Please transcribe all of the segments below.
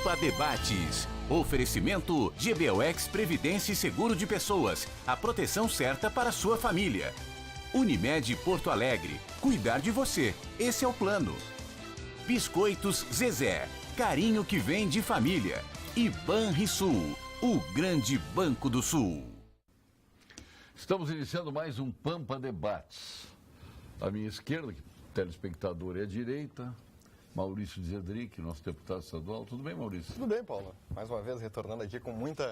Pampa Debates. Oferecimento GBOX Previdência e Seguro de Pessoas. A proteção certa para a sua família. Unimed Porto Alegre. Cuidar de você. Esse é o plano. Biscoitos Zezé. Carinho que vem de família. E Banrisul. O grande Banco do Sul. Estamos iniciando mais um Pampa Debates. À minha esquerda, telespectador, é à direita, Maurício Zedric, nosso deputado estadual. Tudo bem, Maurício? Tudo bem, Paulo. Mais uma vez retornando aqui com muito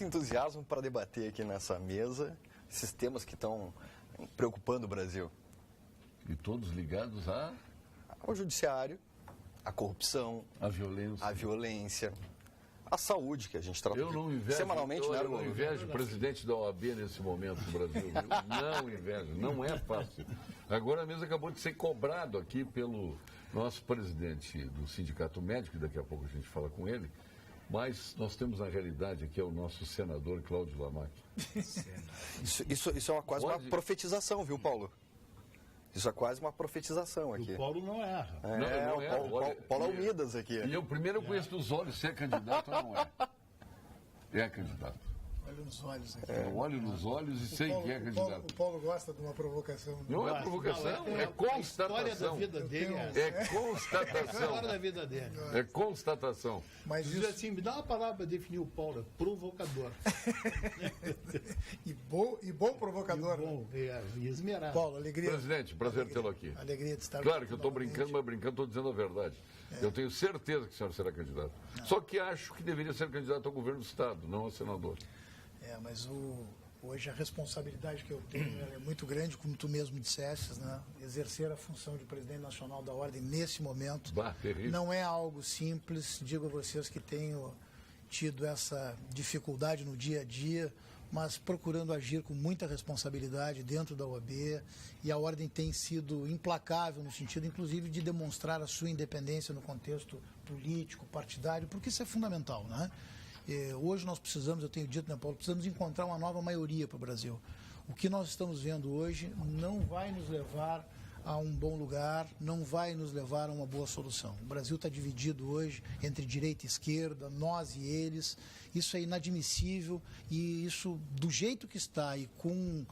entusiasmo para debater aqui nessa mesa esses temas que estão preocupando o Brasil. E todos ligados ao judiciário, à corrupção, à violência, a saúde, que a gente trata semanalmente. Eu não invejo o presidente da OAB nesse momento do Brasil. Não invejo, não é fácil. Agora mesmo acabou de ser cobrado aqui pelo nosso presidente do Sindicato Médico, e daqui a pouco a gente fala com ele, mas nós temos na realidade aqui o nosso senador Cláudio Lamac. Isso é quase uma profetização, viu, Paulo? Isso é quase uma profetização aqui. O Paulo não erra. Não erra. O Paulo Almidas aqui. E eu primeiro conheço dos olhos se é candidato ou não é. É candidato. Olho nos olhos aqui. Eu olho nos olhos e sei que é candidato. O Paulo gosta de uma provocação. Não é provocação, é constatação. A história da vida dele é constatação. A história da vida dele. É constatação. Mas diz assim, me dá uma palavra para definir o Paulo, provocador. e bom provocador. E esmerado. Paulo, alegria. Presidente, prazer tê-lo aqui. Alegria de estar Claro que eu estou brincando, mas brincando estou dizendo a verdade. Eu tenho certeza que o senhor será candidato. Só que acho que deveria ser candidato ao governo do Estado, não ao senador. Mas hoje a responsabilidade que eu tenho é muito grande, como tu mesmo disseste, né? Exercer a função de presidente nacional da Ordem nesse momento não é algo simples. Digo a vocês que tenho tido essa dificuldade no dia a dia, mas procurando agir com muita responsabilidade dentro da OAB, e a Ordem tem sido implacável no sentido, inclusive, de demonstrar a sua independência no contexto político, partidário, porque isso é fundamental, né? Hoje nós precisamos, eu tenho dito, né, Paulo, precisamos encontrar uma nova maioria para o Brasil. O que nós estamos vendo hoje não vai nos levar a um bom lugar, não vai nos levar a uma boa solução. O Brasil está dividido hoje entre direita e esquerda, nós e eles. Isso é inadmissível, e isso, do jeito que está e com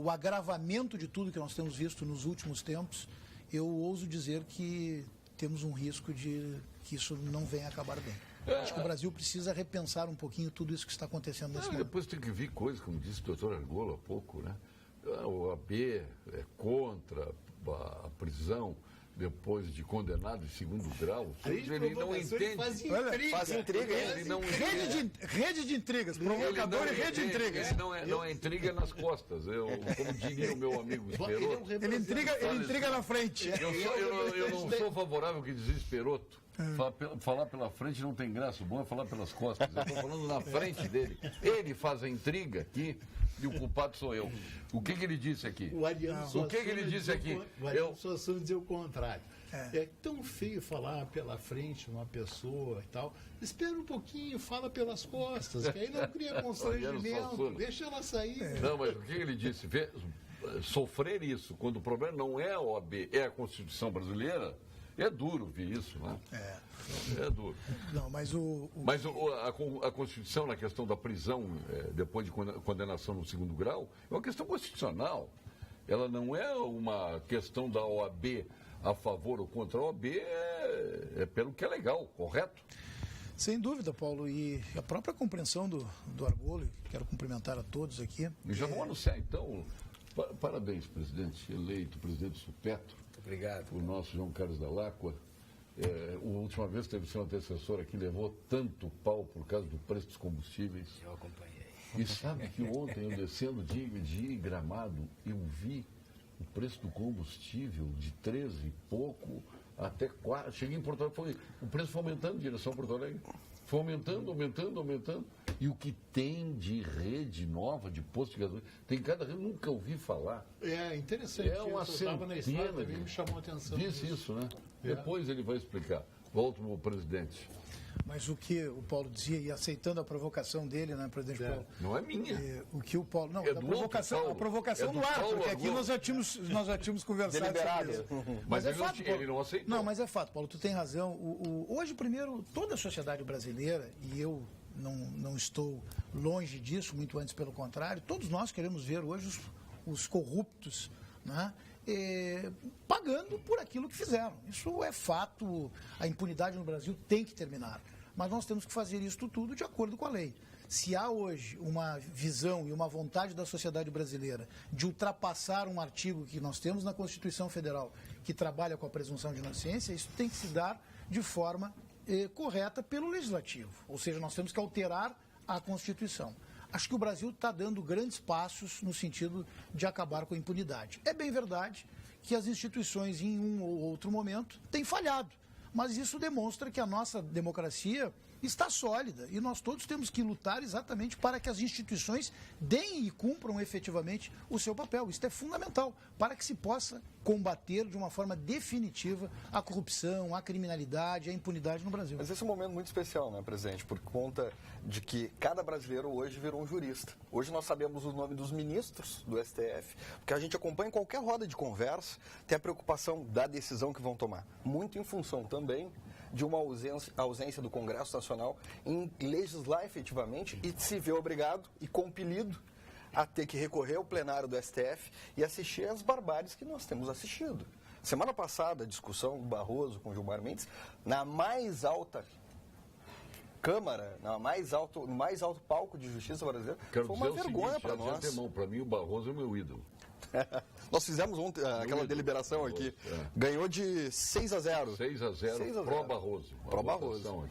o agravamento de tudo que nós temos visto nos últimos tempos, eu ouso dizer que temos um risco de que isso não venha a acabar bem. Acho que o Brasil precisa repensar um pouquinho tudo isso que está acontecendo nesse momento. Depois tem que vir coisas, como disse o doutor Argolo há pouco, né? O AB é contra a prisão depois de condenado em segundo grau. Ele não entende. Faz intriga. Ele não rede de intrigas, provocador e rede de intrigas. Não é intriga nas costas. Como diria o meu amigo Esperoto. Ele intriga na frente. Eu não sou favorável que diz Esperoto. Falar pela frente não tem graça, o bom é falar pelas costas. Eu estou falando na frente dele. Ele faz a intriga aqui e o culpado sou eu. O que ele disse aqui? O que ele disse aqui? O Ariano Suassuna dizia o contrário. É tão feio falar pela frente uma pessoa e tal. Espera um pouquinho, fala pelas costas, que aí não cria constrangimento, deixa ela sair. Não, mas o que ele disse? Sofrer isso, quando o problema não é a OAB, é a Constituição brasileira, é duro ver isso, né? É duro. Não, mas a Constituição, na questão da prisão, depois de condenação no segundo grau, é uma questão constitucional. Ela não é uma questão da OAB a favor ou contra a OAB, é pelo que é legal, correto? Sem dúvida, Paulo, e a própria compreensão do Argolo, quero cumprimentar a todos aqui. E já vamos anunciar, então, parabéns, presidente eleito, presidente supetro. Obrigado. O nosso João Carlos Dall'Acqua. A última vez que teve seu antecessor aqui, levou tanto pau por causa do preço dos combustíveis. Eu acompanhei. E sabe que ontem, eu descendo de Gramado, eu vi o preço do combustível de 13 e pouco até 4. Cheguei em Porto Alegre, o preço foi aumentando em direção a Porto Alegre. Foi aumentando. E o que tem de rede nova, de posto de gasolina, tem cada rede, nunca ouvi falar. É interessante. É uma centena. Me chamou a atenção. Disse isso, né? Depois ele vai explicar. Volto para o presidente. Mas o que o Paulo dizia, e aceitando a provocação dele, né, presidente Paulo? Não é minha. O que o Paulo. Não, É a provocação no ar, porque aqui nós já tínhamos conversado sobre isso. Mas é fato, ele não aceitou. Não, mas é fato, Paulo, tu tem razão. Hoje, primeiro, toda a sociedade brasileira, e eu não estou longe disso, muito antes pelo contrário, todos nós queremos ver hoje os corruptos, né, pagando por aquilo que fizeram. Isso é fato, a impunidade no Brasil tem que terminar. Mas nós temos que fazer isso tudo de acordo com a lei. Se há hoje uma visão e uma vontade da sociedade brasileira de ultrapassar um artigo que nós temos na Constituição Federal, que trabalha com a presunção de inocência, isso tem que se dar de forma correta pelo Legislativo. Ou seja, nós temos que alterar a Constituição. Acho que o Brasil está dando grandes passos no sentido de acabar com a impunidade. É bem verdade que as instituições, em um ou outro momento, têm falhado. Mas isso demonstra que a nossa democracia está sólida e nós todos temos que lutar exatamente para que as instituições deem e cumpram efetivamente o seu papel. Isso é fundamental para que se possa combater de uma forma definitiva a corrupção, a criminalidade, a impunidade no Brasil. Mas esse é um momento muito especial, né, presidente? Por conta de que cada brasileiro hoje virou um jurista. Hoje nós sabemos o nome dos ministros do STF, porque a gente acompanha em qualquer roda de conversa, tem a preocupação da decisão que vão tomar. Muito em função também de uma ausência do Congresso Nacional em legislar efetivamente e se vê obrigado e compelido a ter que recorrer ao plenário do STF e assistir às barbáries que nós temos assistido. Semana passada, a discussão do Barroso com Gilmar Mendes, na mais alta Câmara, no mais alto palco de justiça brasileira, foi uma vergonha para nós. Para mim, o Barroso é o meu ídolo. Nós fizemos ontem aquela deliberação aqui. Ganhou de 6-0. 6-0 pró-Barroso. Pró-Barroso.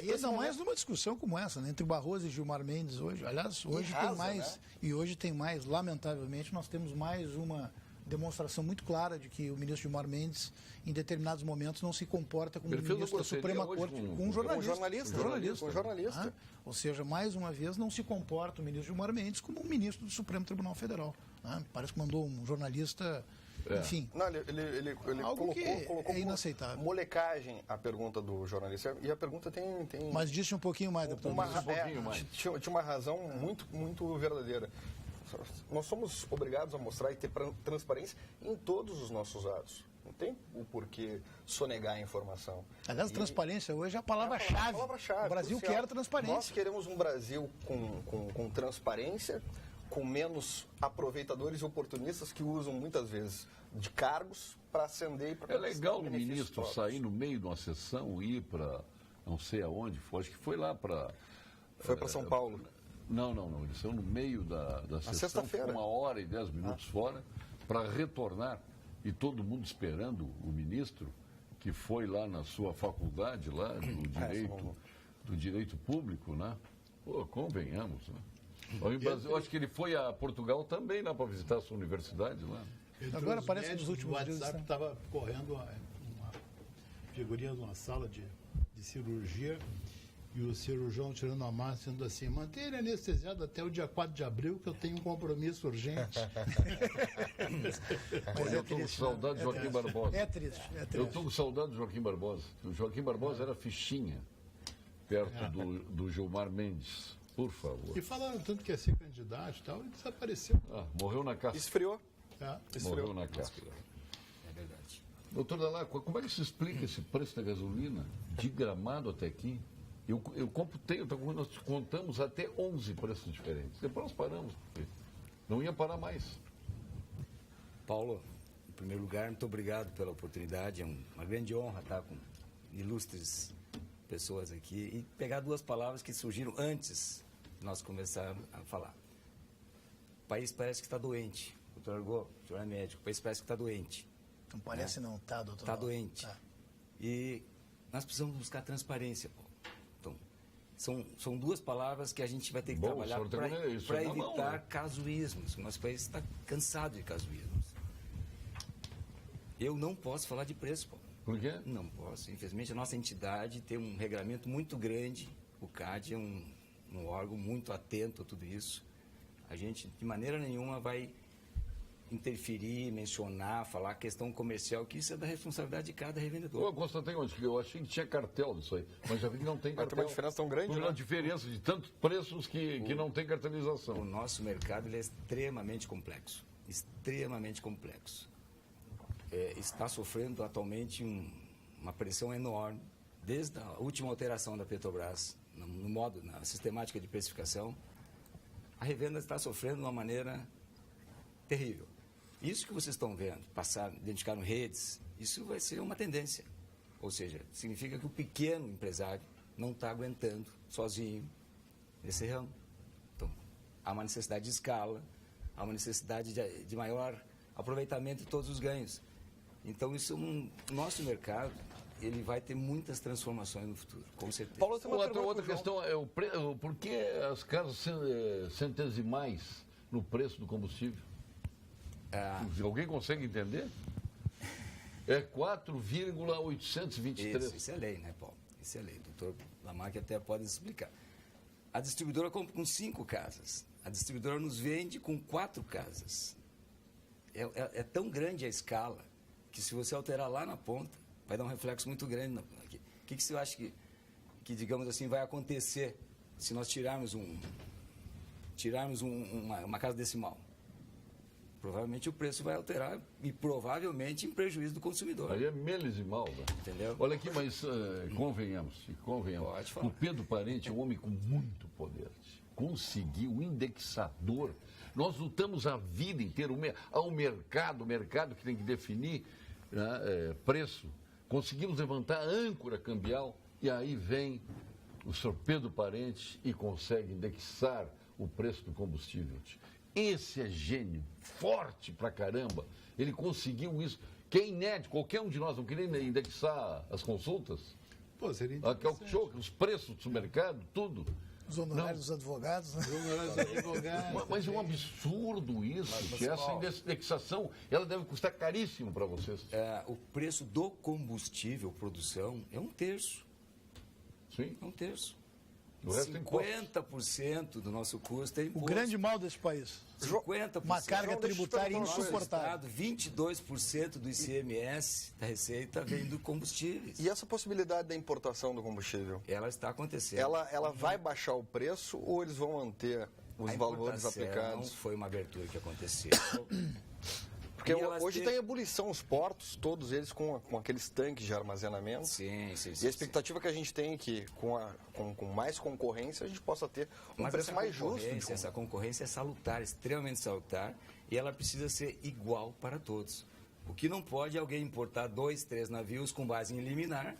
E ainda mais numa discussão como essa, né, entre Barroso e Gilmar Mendes hoje. Aliás, hoje tem mais, né? E hoje tem mais, lamentavelmente, nós temos mais uma demonstração muito clara de que o ministro Gilmar Mendes, em determinados momentos, não se comporta como ministro da Suprema Corte, com um jornalista. Ou seja, mais uma vez, não se comporta o ministro Gilmar Mendes como um ministro do Supremo Tribunal Federal. Parece que mandou um jornalista, enfim. Não, ele algo colocou é inaceitável. Molecagem a pergunta do jornalista. E a pergunta tem... Mas disse um pouquinho mais, deputado. Tinha uma razão muito, muito verdadeira. Nós somos obrigados a mostrar e ter transparência em todos os nossos atos. Não tem o porquê sonegar a informação. Aliás, transparência hoje é a palavra-chave. O Brasil quer transparência. Nós queremos um Brasil com transparência, com menos aproveitadores e oportunistas que usam muitas vezes de cargos para ascender e para... É legal o ministro sair no meio de uma sessão e ir para não sei aonde, acho que foi lá para... Foi para São Paulo. Não. Eles são no meio da sessão, 1 hora e 10 minutos fora, para retornar. E todo mundo esperando o ministro, que foi lá na sua faculdade, lá do direito público, né? Pô, convenhamos, né? Eu acho que ele foi a Portugal também lá para visitar a sua universidade lá. Agora parece que nos últimos dias estava correndo uma figurinha de uma sala de cirurgia e o cirurgião tirando a máscara dizendo assim: mantenha ele anestesiado até o dia 4 de abril que eu tenho um compromisso urgente. Mas eu estou com saudade de Joaquim Barbosa. É triste. Eu estou com saudade do Joaquim Barbosa. O Joaquim Barbosa era fichinha perto do Gilmar Mendes. Por favor. E falaram tanto que ia ser candidato e tal, e desapareceu. Morreu na casca. Esfriou. Morreu na casca. É verdade. Doutor Dalá, como é que se explica esse preço da gasolina de Gramado até aqui? Eu computei, nós contamos até 11 preços diferentes. Depois nós paramos, porque não ia parar mais. Paulo, em primeiro lugar, muito obrigado pela oportunidade. É uma grande honra estar com ilustres pessoas aqui e pegar 2 palavras que surgiram antes de nós começarmos a falar. O país parece que está doente. O doutor Argô, o senhor é médico, o país parece que está doente. Não parece não, tá, doutor? Está doente. Tá. E nós precisamos buscar transparência, Paulo. Então, são 2 palavras que a gente vai ter que trabalhar para evitar casuísmos. O nosso país está cansado de casuísmos. Eu não posso falar de preço, Paulo. Por quê? Não posso. Infelizmente, a nossa entidade tem um regramento muito grande. O CAD é um órgão muito atento a tudo isso. A gente, de maneira nenhuma, vai interferir, mencionar, falar questão comercial, que isso é da responsabilidade de cada revendedor. Eu constatei onde que eu achei que tinha cartel disso aí, mas já vi que não tem cartel. Tem uma diferença tão grande, Uma né? diferença de tantos preços que não tem cartelização. O nosso mercado ele é extremamente complexo. Extremamente complexo. Está sofrendo atualmente uma pressão enorme, desde a última alteração da Petrobras, no modo, na sistemática de precificação. A revenda está sofrendo de uma maneira terrível. Isso que vocês estão vendo, identificaram redes, isso vai ser uma tendência. Ou seja, significa que o pequeno empresário não está aguentando sozinho nesse ramo. Então, há uma necessidade de escala, há uma necessidade de maior aproveitamento de todos os ganhos. Então, isso, nosso mercado, ele vai ter muitas transformações no futuro, com certeza. Paulo, tem uma Outra questão é por que as casas centesimais no preço do combustível? Alguém consegue entender? É 4,823. Isso é lei, né, Paulo? Isso é lei. O doutor Lamarck até pode explicar. A distribuidora compra com 5 casas. A distribuidora nos vende com 4 casas. É tão grande a escala que se você alterar lá na ponta, vai dar um reflexo muito grande aqui. O que você acha que, digamos assim, vai acontecer se nós tirarmos uma casa decimal? Provavelmente o preço vai alterar e provavelmente em prejuízo do consumidor. Aí é milesimal, né? Entendeu? Olha aqui, mas convenhamos. Pode falar. O Pedro Parente é um homem com muito poder. Conseguiu um indexador. Nós lutamos a vida inteira ao mercado que tem que definir, né, preço. Conseguimos levantar a âncora cambial e aí vem o senhor Pedro Parente e consegue indexar o preço do combustível. Esse é gênio, forte pra caramba. Ele conseguiu isso. Que é inédito, qualquer um de nós não queria indexar as consultas. Pô, seria interessante. Os preços do mercado, tudo. Os honorários dos advogados, né? Mas é um absurdo isso. Essa indexação, ela deve custar caríssimo para vocês. O preço do combustível, produção, é 1/3. Sim. É 1/3. O resto 50% do nosso custo é imposto. O grande mal desse país. 50%. Uma carga tributária insuportável. 22% do ICMS da Receita vem do combustível. E essa possibilidade da importação do combustível? Ela está acontecendo. Ela vai baixar o preço ou eles vão manter os valores aplicados? Foi uma abertura que aconteceu. Porque hoje tem ebulição os portos, todos eles com aqueles tanques de armazenamento. Sim. E a expectativa que a gente tem é que com mais concorrência a gente possa ter um preço mais justo. Essa concorrência é salutar, extremamente salutar, e ela precisa ser igual para todos. O que não pode é alguém importar 2, 3 navios com base em liminar,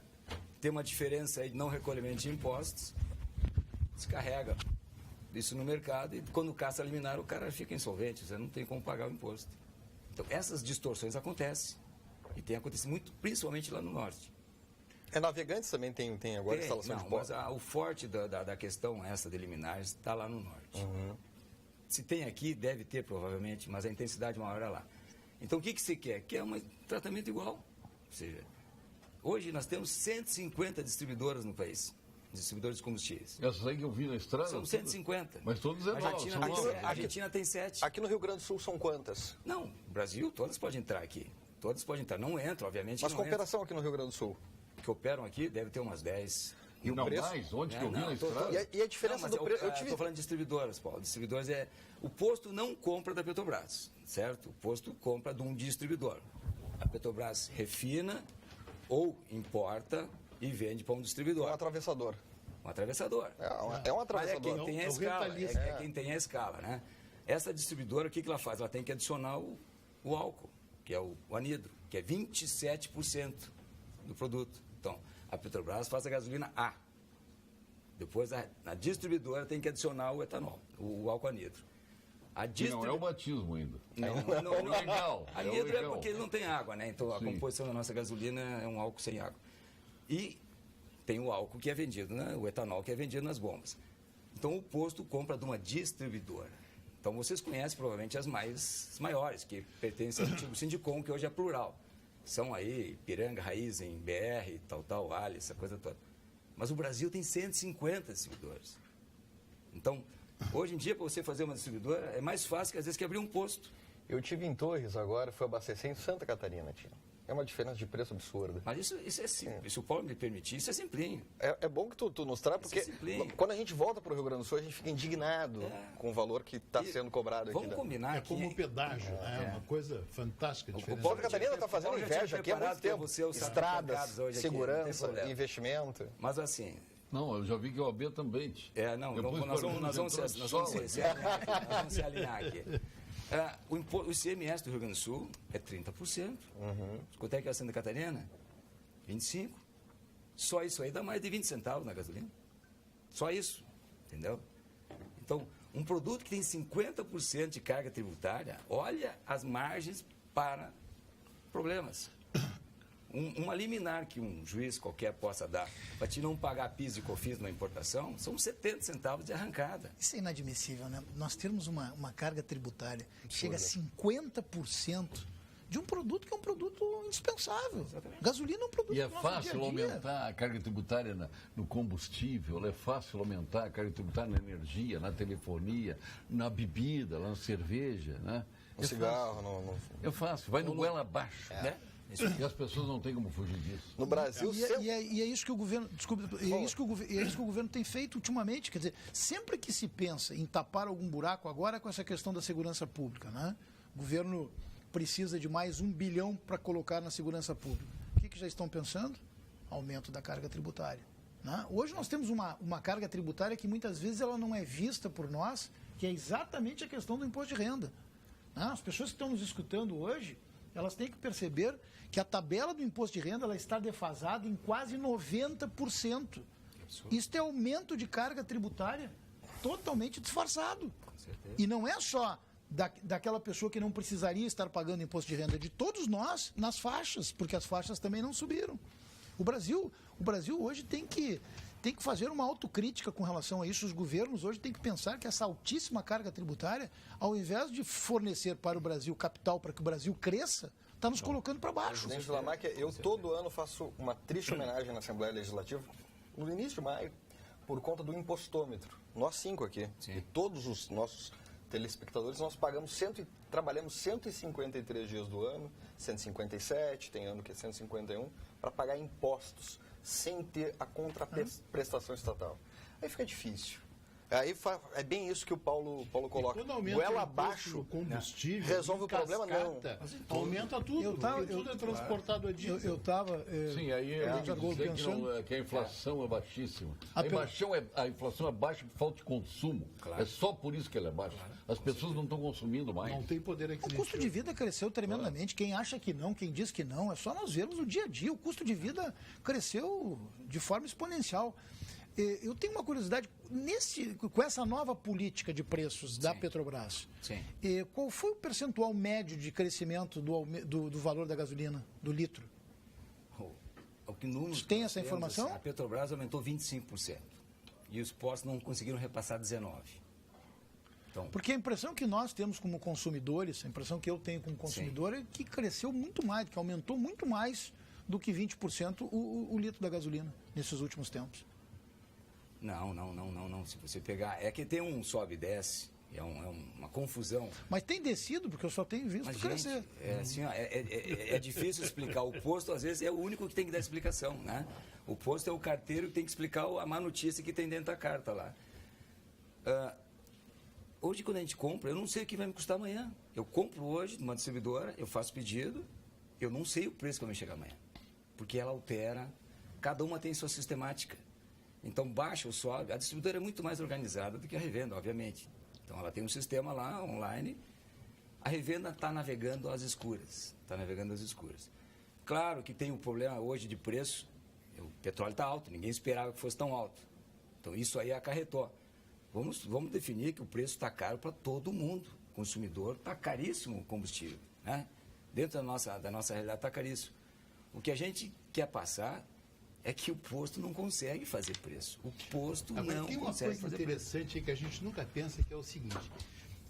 ter uma diferença aí de não recolhimento de impostos, descarrega isso no mercado e quando caça liminar o cara fica insolvente, você não tem como pagar o imposto. Então, essas distorções acontecem. E tem acontecido muito, principalmente lá no norte. Navegantes também tem agora instalação de portos? Mas o forte da questão essa de liminares está lá no norte. Uhum. Se tem aqui, deve ter provavelmente, mas a intensidade maior é lá. Então, o que se quer? Quer um tratamento igual. Ou seja, hoje nós temos 150 distribuidoras no país. Distribuidores de combustíveis. Essas aí que eu vi na estrada? São 150. Mas todos é novos. A Argentina tem 7. Aqui no Rio Grande do Sul são quantas? Não, Brasil, todas podem entrar aqui. Todas podem entrar. Não entram, obviamente. Mas cooperação aqui no Rio Grande do Sul? Que operam aqui, deve ter umas 10. E o preço? Mais? Onde que eu vi na estrada? E a diferença do preço? Estou falando de distribuidoras, Paulo. Distribuidores o posto não compra da Petrobras, certo? O posto compra de um distribuidor. A Petrobras refina ou importa e vende para um distribuidor. Um atravessador. Um atravessador. É um atravessador. Mas é quem tem a escala. É quem tem a escala, né? Essa distribuidora, o que ela faz? Ela tem que adicionar o álcool, que é o anidro, que é 27% do produto. Então, a Petrobras faz a gasolina A. Depois, a distribuidora tem que adicionar o etanol, o álcool anidro. Não é o batismo ainda. Não, é legal. Anidro é porque ele não tem água, né? Então, a composição da nossa gasolina é um álcool sem água. E tem o álcool que é vendido, né? O etanol que é vendido nas bombas. Então, o posto compra de uma distribuidora. Então, vocês conhecem provavelmente as maiores, que pertencem ao antigo Sindicom, que hoje é plural. São aí Piranga, Raizen, BR, tal, Ali, essa coisa toda. Mas o Brasil tem 150 distribuidores. Então, hoje em dia, para você fazer uma distribuidora, é mais fácil que às vezes que abrir um posto. Eu tive em Torres agora, fui abastecer em Santa Catarina, tio. É uma diferença de preço absurda. Mas isso é simples. Se o Paulo me permitir, isso é simplinho. É bom que tu nos traz, porque quando a gente volta para o Rio Grande do Sul, a gente fica indignado com o valor que está sendo cobrado aqui. Vamos combinar aqui. É como o pedágio, é uma coisa fantástica. O Paulo Catarina está fazendo inveja aqui há muito tempo. Estradas, segurança, investimento. Mas assim... Não, eu já vi que o AB também. Nós vamos se alinhar aqui. O ICMS do Rio Grande do Sul é 30%. Quanto é que é a Santa Catarina? 25%. Só isso aí dá mais de 20 centavos na gasolina. Só isso, entendeu? Então, um produto que tem 50% de carga tributária, olha as margens para problemas. Uma liminar que um juiz qualquer possa dar para te não pagar PIS e COFINS na importação, são 70 centavos de arrancada. Isso é inadmissível, né? Nós temos uma carga tributária que chega a 50% de um produto que é um produto indispensável. Exatamente. Gasolina é um produto e é fácil aumentar a carga tributária no combustível, é fácil aumentar a carga tributária na energia, na telefonia, na bebida, na cerveja, né? No cigarro, É fácil, vai no goela abaixo, né? E as pessoas não têm como fugir disso. No Brasil, e é isso que o governo, é isso que o governo tem feito ultimamente. Quer dizer, sempre que se pensa em tapar algum buraco, agora com essa questão da segurança pública, né? O governo precisa de mais 1 bilhão para colocar na segurança pública. O que já estão pensando? Aumento da carga tributária. Né? Hoje nós temos uma carga tributária que muitas vezes ela não é vista por nós, que é exatamente a questão do imposto de renda. Né? As pessoas que estão nos escutando hoje, elas têm que perceber que a tabela do imposto de renda ela está defasada em quase 90%. Isso é aumento de carga tributária totalmente disfarçado. E não é só daquela pessoa que não precisaria estar pagando imposto de renda, é de todos nós nas faixas, porque as faixas também não subiram. O Brasil hoje tem que fazer uma autocrítica com relação a isso. Os governos hoje têm que pensar que essa altíssima carga tributária, ao invés de fornecer para o Brasil capital para que o Brasil cresça, está nos colocando para baixo. Presidente Lamarck, eu todo ano faço uma triste homenagem na Assembleia Legislativa, no início de maio, por conta do impostômetro. Nós 5 aqui, sim, e todos os nossos telespectadores, nós trabalhamos 153 dias do ano, 157, tem ano que é 151, para pagar impostos sem ter a contraprestação estatal. Aí fica difícil. Aí é bem isso que o Paulo coloca. Goela abaixo, combustível, resolve o problema, não. Aumenta tudo, tudo é transportado a diesel. Eu estava... Sim, aí pensando que a inflação é baixíssima. A inflação é baixa por falta de consumo. Claro. É só por isso que ela é baixa. As pessoas não estão consumindo mais. Não tem poder aquisitivo. O custo de vida cresceu tremendamente. Quem acha que não, quem diz que não, é só nós vermos o dia a dia. O custo de vida cresceu de forma exponencial. Eu tenho uma curiosidade, com essa nova política de preços da Petrobras, qual foi o percentual médio de crescimento do valor da gasolina, do litro? Tem essa informação? A Petrobras aumentou 25% e os postos não conseguiram repassar 19%. Então, porque a impressão que nós temos como consumidores, a impressão que eu tenho como consumidor é que cresceu muito mais, que aumentou muito mais do que 20% o litro da gasolina nesses últimos tempos. Não. Se você pegar... É que tem um sobe e desce, é uma confusão. Mas tem descido, porque eu só tenho visto crescer. É difícil explicar. O posto, às vezes, é o único que tem que dar explicação, né? O posto é o carteiro que tem que explicar a má notícia que tem dentro da carta lá. Hoje, quando a gente compra, eu não sei o que vai me custar amanhã. Eu compro hoje numa distribuidora, eu faço pedido, eu não sei o preço que vai me chegar amanhã. Porque ela altera, cada uma tem sua sistemática. Então, baixa ou sobe. A distribuidora é muito mais organizada do que a revenda, obviamente. Então, ela tem um sistema lá, online. A revenda está navegando às escuras. Claro que tem um problema hoje de preço. O petróleo está alto, ninguém esperava que fosse tão alto. Então, isso aí acarretou. Vamos definir que o preço está caro para todo mundo. O consumidor está caríssimo o combustível, né? Dentro da nossa realidade está caríssimo. O que a gente quer passar é que o posto não consegue fazer preço. O posto não consegue fazer preço. Tem uma coisa interessante que a gente nunca pensa, que é o seguinte.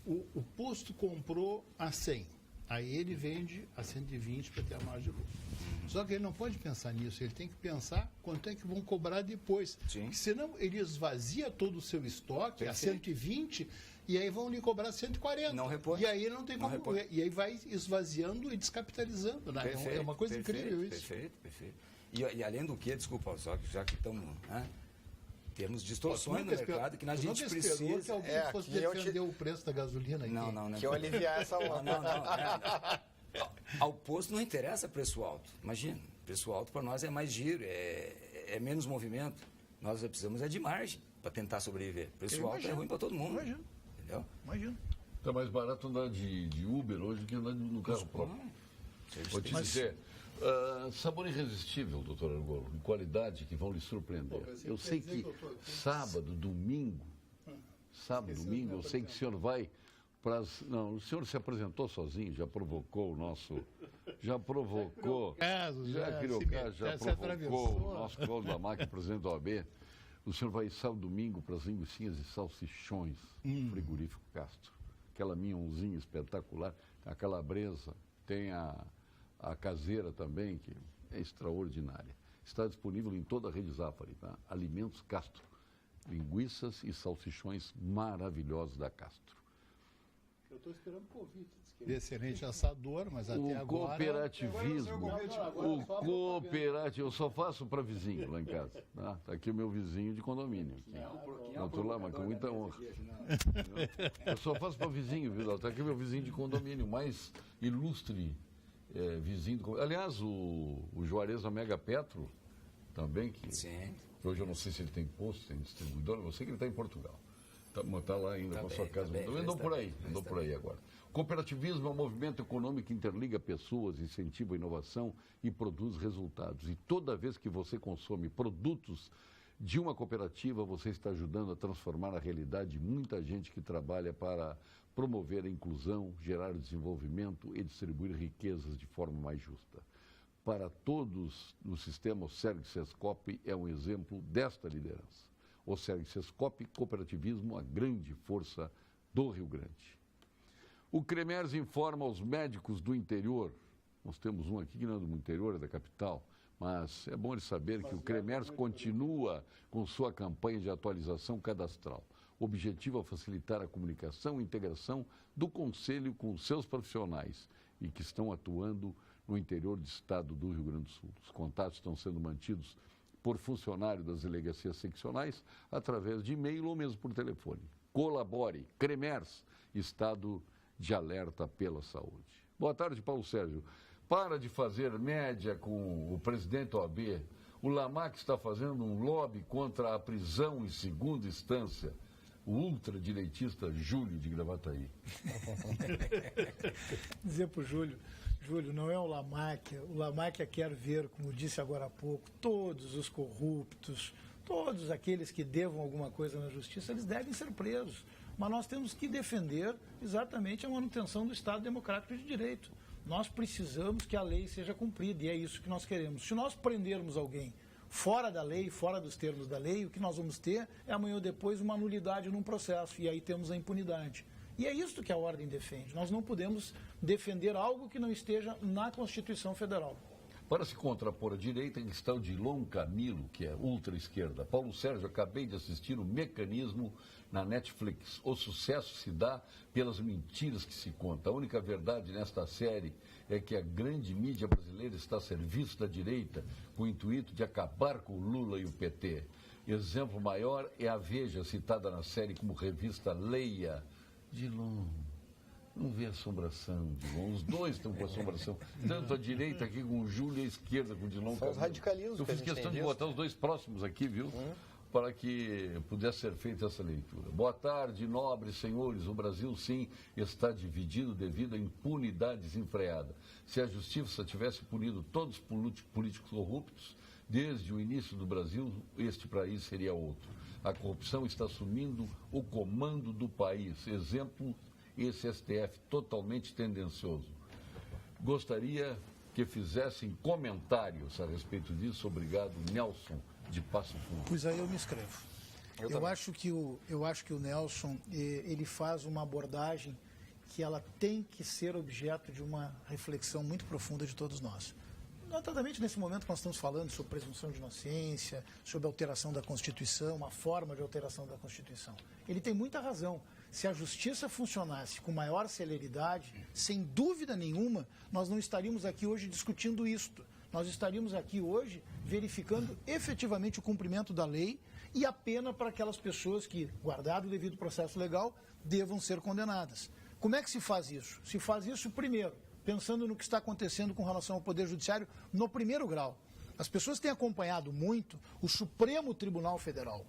O posto comprou a 100, aí ele vende a 120 para ter a margem de lucro. Só que ele não pode pensar nisso, ele tem que pensar quanto é que vão cobrar depois. Sim. Porque senão ele esvazia todo o seu estoque a 120 e aí vão lhe cobrar 140. Não repõe. E aí não tem como. E aí vai esvaziando e descapitalizando. Né? Perfeito, é uma coisa incrível isso. Perfeito. E além do que, desculpa, só que já que estamos... Temos distorções no mercado que a gente precisa... que alguém fosse defender o preço da gasolina aqui. Não. Que eu aliviar essa onda. Não. Ao posto não interessa preço alto. Imagina, preço alto para nós é mais giro, é menos movimento. Nós precisamos de margem para tentar sobreviver. Preço alto é ruim para todo mundo. Imagino. Entendeu? Imagino. Está mais barato andar de Uber hoje do que andar no carro próprio. Vou te dizer, sabor irresistível, doutor Argolo, e qualidade que vão lhe surpreender. Eu sei que sábado, domingo, eu sei que o senhor vai para as... Não, o senhor se apresentou sozinho, já provocou o nosso... Já provocou... Já criou caso, já provocou o nosso Cláudio Lamac, presidente da OAB. O senhor vai sábado, domingo para as linguicinhas e salsichões, frigorífico Castro. Aquela minhãozinha espetacular, a calabresa, tem a caseira também, que é extraordinária. Está disponível em toda a rede Zafari, tá? Alimentos Castro, linguiças e salsichões maravilhosos da Castro. Eu estou esperando o convite. Excelente assador, mas até agora... O cooperativismo, eu só faço para vizinho lá em casa. Tá aqui o meu vizinho de condomínio. Estou lá, mas com muita honra. Eu só faço para vizinho, viu? Está aqui o meu vizinho de condomínio, mais ilustre vizinho. Aliás, o Juarez Omega Petro, também, que Sim. Hoje eu não sei se ele tem posto, tem distribuidor, eu sei que ele está em Portugal. Está lá ainda com a sua casa. Eu andou por aí agora. Cooperativismo é um movimento econômico que interliga pessoas, incentiva a inovação e produz resultados. E toda vez que você consome produtos de uma cooperativa, você está ajudando a transformar a realidade de muita gente que trabalha para promover a inclusão, gerar desenvolvimento e distribuir riquezas de forma mais justa. Para todos no sistema, o Serg-Sescop é um exemplo desta liderança. O Serg-Sescop, cooperativismo, a grande força do Rio Grande. O CREMERS informa aos médicos do interior, nós temos um aqui que não é do interior, é da capital, mas é bom eles saberem que o CREMERS continua com sua campanha de atualização cadastral. O objetivo é facilitar a comunicação e integração do Conselho com seus profissionais e que estão atuando no interior do estado do Rio Grande do Sul. Os contatos estão sendo mantidos por funcionário das delegacias seccionais através de e-mail ou mesmo por telefone. Colabore, CREMERS, Estado de Alerta pela Saúde. Boa tarde, Paulo Sérgio. Para de fazer média com o presidente da OAB. O Lamac está fazendo um lobby contra a prisão em segunda instância. O ultradireitista Júlio de Gravataí. Dizer para o Júlio, não é o Lamac quer ver, como disse agora há pouco, todos os corruptos, todos aqueles que devam alguma coisa na justiça, eles devem ser presos. Mas nós temos que defender exatamente a manutenção do Estado Democrático de Direito. Nós precisamos que a lei seja cumprida e é isso que nós queremos. Se nós prendermos alguém fora da lei, fora dos termos da lei, o que nós vamos ter é amanhã ou depois uma nulidade num processo e aí temos a impunidade. E é isso que a ordem defende. Nós não podemos defender algo que não esteja na Constituição Federal. Para se contrapor à direita, está o Dilon Camilo, que é ultra-esquerda. Paulo Sérgio, acabei de assistir o Mecanismo na Netflix. O sucesso se dá pelas mentiras que se conta. A única verdade nesta série é que a grande mídia brasileira está a serviço da direita com o intuito de acabar com o Lula e o PT. Exemplo maior é a Veja, citada na série como revista Leia. Dilon, não vê assombração, Dilon. Os dois estão com assombração. Tanto a direita aqui com o Júlio e a esquerda com o Dilon. São os radicalismos. Eu fiz questão de botar os dois próximos aqui, viu? Para que pudesse ser feita essa leitura. Boa tarde, nobres senhores. O Brasil, sim, está dividido devido à impunidade desenfreada. Se a justiça tivesse punido todos os políticos corruptos, desde o início do Brasil, este país seria outro. A corrupção está assumindo o comando do país. Exemplo, esse STF totalmente tendencioso. Gostaria que fizessem comentários a respeito disso. Obrigado, Nelson de Passo Fundo. Pois aí eu me inscrevo. Eu acho que o Nelson, ele faz uma abordagem que ela tem que ser objeto de uma reflexão muito profunda de todos nós. Notadamente nesse momento que nós estamos falando sobre presunção de inocência, sobre alteração da Constituição, uma forma de alteração da Constituição. Ele tem muita razão. Se a justiça funcionasse com maior celeridade, sem dúvida nenhuma, nós não estaríamos aqui hoje discutindo isto. Nós estaríamos aqui hoje verificando efetivamente o cumprimento da lei e a pena para aquelas pessoas que, guardado o devido processo legal, devam ser condenadas. Como é que se faz isso? Se faz isso, primeiro, pensando no que está acontecendo com relação ao Poder Judiciário no primeiro grau. As pessoas têm acompanhado muito o Supremo Tribunal Federal.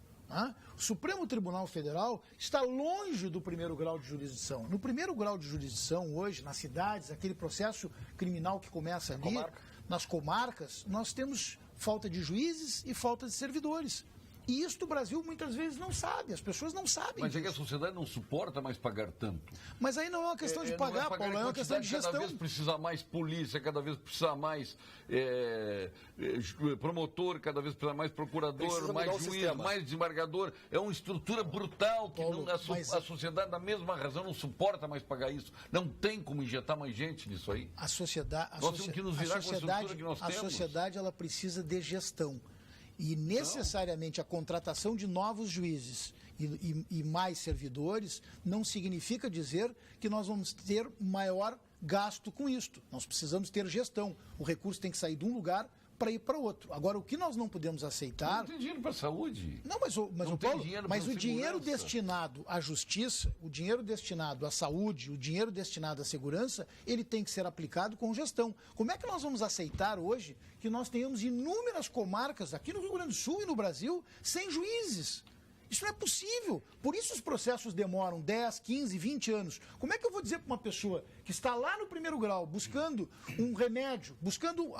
O Supremo Tribunal Federal está longe do primeiro grau de jurisdição. No primeiro grau de jurisdição, hoje, nas cidades, aquele processo criminal que começa ali, nas comarcas, nós temos falta de juízes e falta de servidores. E isso o Brasil muitas vezes não sabe, as pessoas não sabem. Mas é que a sociedade não suporta mais pagar tanto. Mas aí não é uma questão de pagar, Paulo, é uma questão de gestão. Cada vez precisa mais polícia, cada vez precisa mais promotor, cada vez precisa mais procurador, mais juiz, mais desembargador. É uma estrutura brutal que Paulo, a sociedade, da mesma razão, não suporta mais pagar isso. Não tem como injetar mais gente nisso aí. A sociedade, nós temos que nos virar com a estrutura que nós temos. A sociedade, ela precisa de gestão. E necessariamente a contratação de novos juízes e mais servidores não significa dizer que nós vamos ter maior gasto com isto. Nós precisamos ter gestão. O recurso tem que sair de um lugar para ir para outro. Agora, o que nós não podemos aceitar... Não tem dinheiro para a saúde. Não, mas o dinheiro destinado à justiça, o dinheiro destinado à saúde, o dinheiro destinado à segurança, ele tem que ser aplicado com gestão. Como é que nós vamos aceitar hoje que nós tenhamos inúmeras comarcas aqui no Rio Grande do Sul e no Brasil sem juízes? Isso não é possível. Por isso os processos demoram 10, 15, 20 anos. Como é que eu vou dizer para uma pessoa que está lá no primeiro grau, buscando um remédio, buscando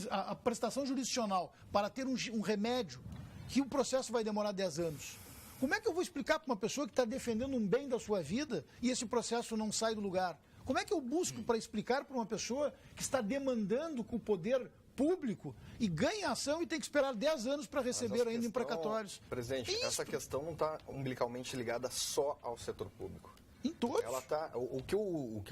a prestação jurisdicional para ter um remédio, que o processo vai demorar 10 anos? Como é que eu vou explicar para uma pessoa que está defendendo um bem da sua vida e esse processo não sai do lugar? Como é que eu busco para explicar para uma pessoa que está demandando com o poder público e ganha ação e tem que esperar 10 anos para receber ainda em precatórios? Presidente, essa questão não está umbilicalmente ligada só ao setor público. Em todos. Ela tá, o que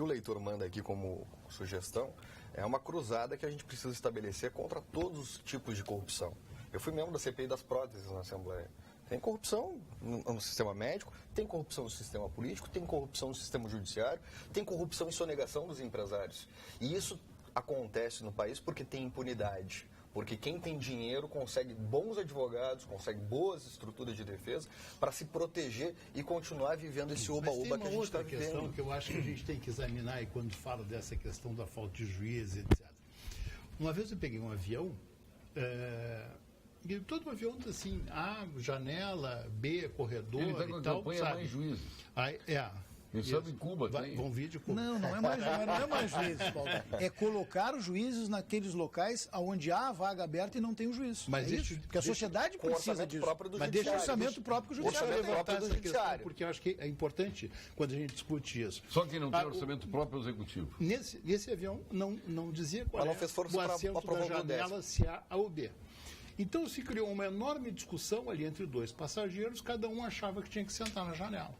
o leitor manda aqui como sugestão é uma cruzada que a gente precisa estabelecer contra todos os tipos de corrupção. Eu fui membro da CPI das próteses na Assembleia. Tem corrupção no sistema médico, tem corrupção no sistema político, tem corrupção no sistema judiciário, tem corrupção e sonegação dos empresários. E isso acontece no país porque tem impunidade. Porque quem tem dinheiro consegue bons advogados, consegue boas estruturas de defesa para se proteger e continuar vivendo esse oba-oba que a gente está vivendo. Tem uma outra questão que eu acho que a gente tem que examinar, e quando fala dessa questão da falta de juiz, etc. Uma vez eu peguei um avião, e todo avião diz assim, A, janela, B, corredor e tal, sabe? Mais juízes. Pensando em Cuba, tem. Vão vir de Cuba. Não é mais juízes, Paulo. É colocar os juízes naqueles locais onde há a vaga aberta e não tem o juiz. Mas isso, porque a sociedade precisa disso. Mas deixa o orçamento próprio do judiciário. Porque eu acho que é importante quando a gente discute isso. Só quem não tem orçamento próprio é o executivo. Nesse avião não dizia qual é o assento da janela, se A ou B. Então se criou uma enorme discussão ali entre dois passageiros, cada um achava que tinha que sentar na janela.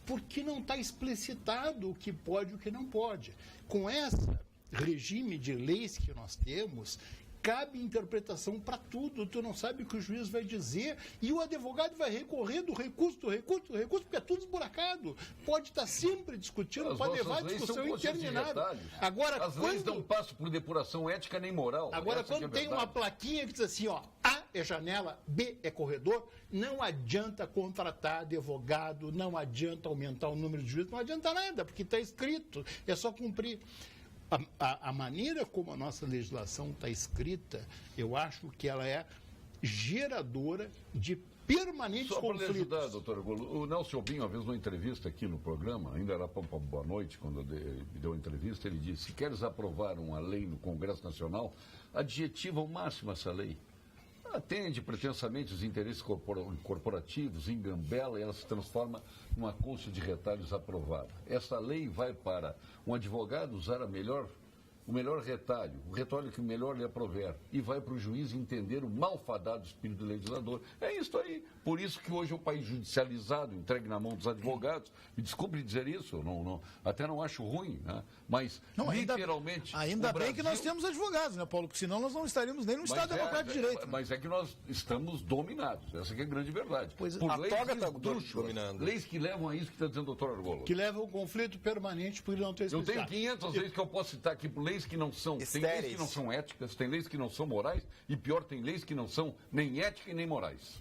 Porque não está explicitado o que pode e o que não pode. Com esse regime de leis que nós temos, cabe interpretação para tudo. Tu não sabe o que o juiz vai dizer e o advogado vai recorrer do recurso, porque é tudo esburacado. Pode estar sempre discutindo, pode levar a discussão interminável. Agora, as leis não passam por depuração ética nem moral. Agora, quando tem uma plaquinha que diz assim, ó, A é janela, B é corredor, não adianta contratar advogado, não adianta aumentar o número de juízes, não adianta nada, porque está escrito, é só cumprir. A maneira como a nossa legislação está escrita, eu acho que ela é geradora de permanentes conflitos. Só para lhe ajudar, doutor, o Nelson Obim, uma vez numa entrevista aqui no programa, ainda era para Boa Noite, quando me deu a entrevista, ele disse, se queres aprovar uma lei no Congresso Nacional, adjetiva ao máximo essa lei. Atende pretensamente os interesses corporativos, engambela e ela se transforma numa colcha de retalhos aprovada. Essa lei vai para um advogado usar a melhor o melhor retalho, o retalho que melhor lhe aprover, e vai para o juiz entender o malfadado espírito do legislador. É isso aí. Por isso que hoje é um país judicializado, entregue na mão dos advogados. Me desculpe dizer isso, até não acho ruim, né? Mas literalmente... Ainda bem que nós temos advogados, né, Paulo? Porque senão nós não estaríamos nem no Estado Democrático de Direito. Mas é que nós estamos dominados, essa que é a grande verdade. Pois por a leis toga está dominando. Leis que levam a isso que está dizendo o doutor Argolo. Que levam um conflito permanente por não ter Eu tenho 500 leis que eu posso citar aqui, por leis que não são... Tem leis que não são éticas, tem leis que não são morais, e pior, tem leis que não são nem éticas e nem morais.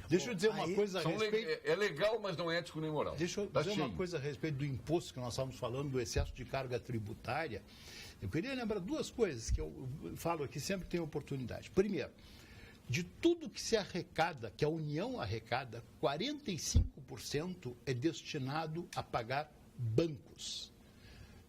Deixa eu dizer uma coisa a respeito... É legal, mas não é ético nem moral. Deixa eu dizer uma coisa a respeito do imposto que nós estávamos falando, do excesso de carga tributária. Eu queria lembrar duas coisas que eu falo aqui, sempre tem oportunidade. Primeiro, de tudo que se arrecada, que a União arrecada, 45% é destinado a pagar bancos.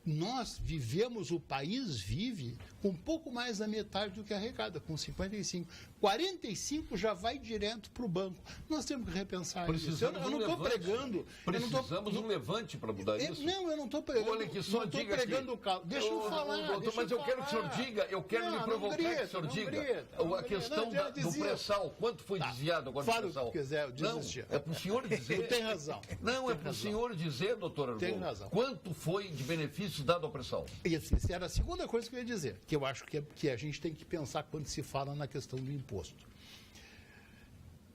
Nós vivemos, o país vive com um pouco mais da metade do que arrecada, com 55. 45 já vai direto para o banco. Nós temos que repensar isso. Eu não estou pregando... Precisamos de um levante para mudar isso. Não, eu não estou pregando... Olha que só diga pregando aqui. Deixa eu falar. Mas eu quero que o senhor diga, eu quero lhe provocar que o senhor diga. A questão do pré-sal, quanto foi desviado agora do pré-sal? Fala o que quiser, não, é para o senhor dizer... Tem razão. Não, é para o senhor dizer, doutor Argolo. Tem razão. Quanto foi de benefício dado ao pré-sal? Isso, essa era a segunda coisa que eu ia dizer, que eu acho que a gente tem que pensar quando se fala na questão do imposto.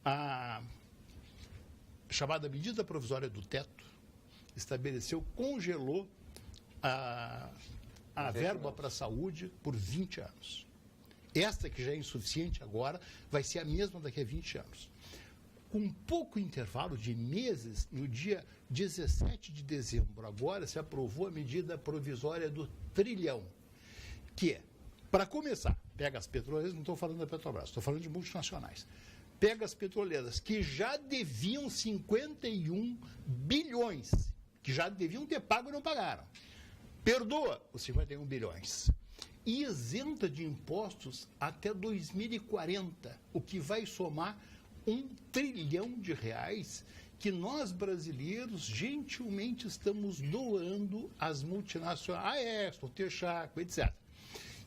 A chamada medida provisória do teto estabeleceu, congelou a verba para a saúde por 20 anos. Esta, que já é insuficiente agora, vai ser a mesma daqui a 20 anos. Com pouco intervalo de meses, no dia 17 de dezembro, agora se aprovou a medida provisória do trilhão, que é, para começar, pega as petroleiras, não estou falando da Petrobras, estou falando de multinacionais, pega as petroleiras que já deviam 51 bilhões, que já deviam ter pago e não pagaram, perdoa os 51 bilhões e isenta de impostos até 2040, o que vai somar R$1 trilhão que nós brasileiros gentilmente estamos doando às multinacionais, a Exxon, Texaco, etc.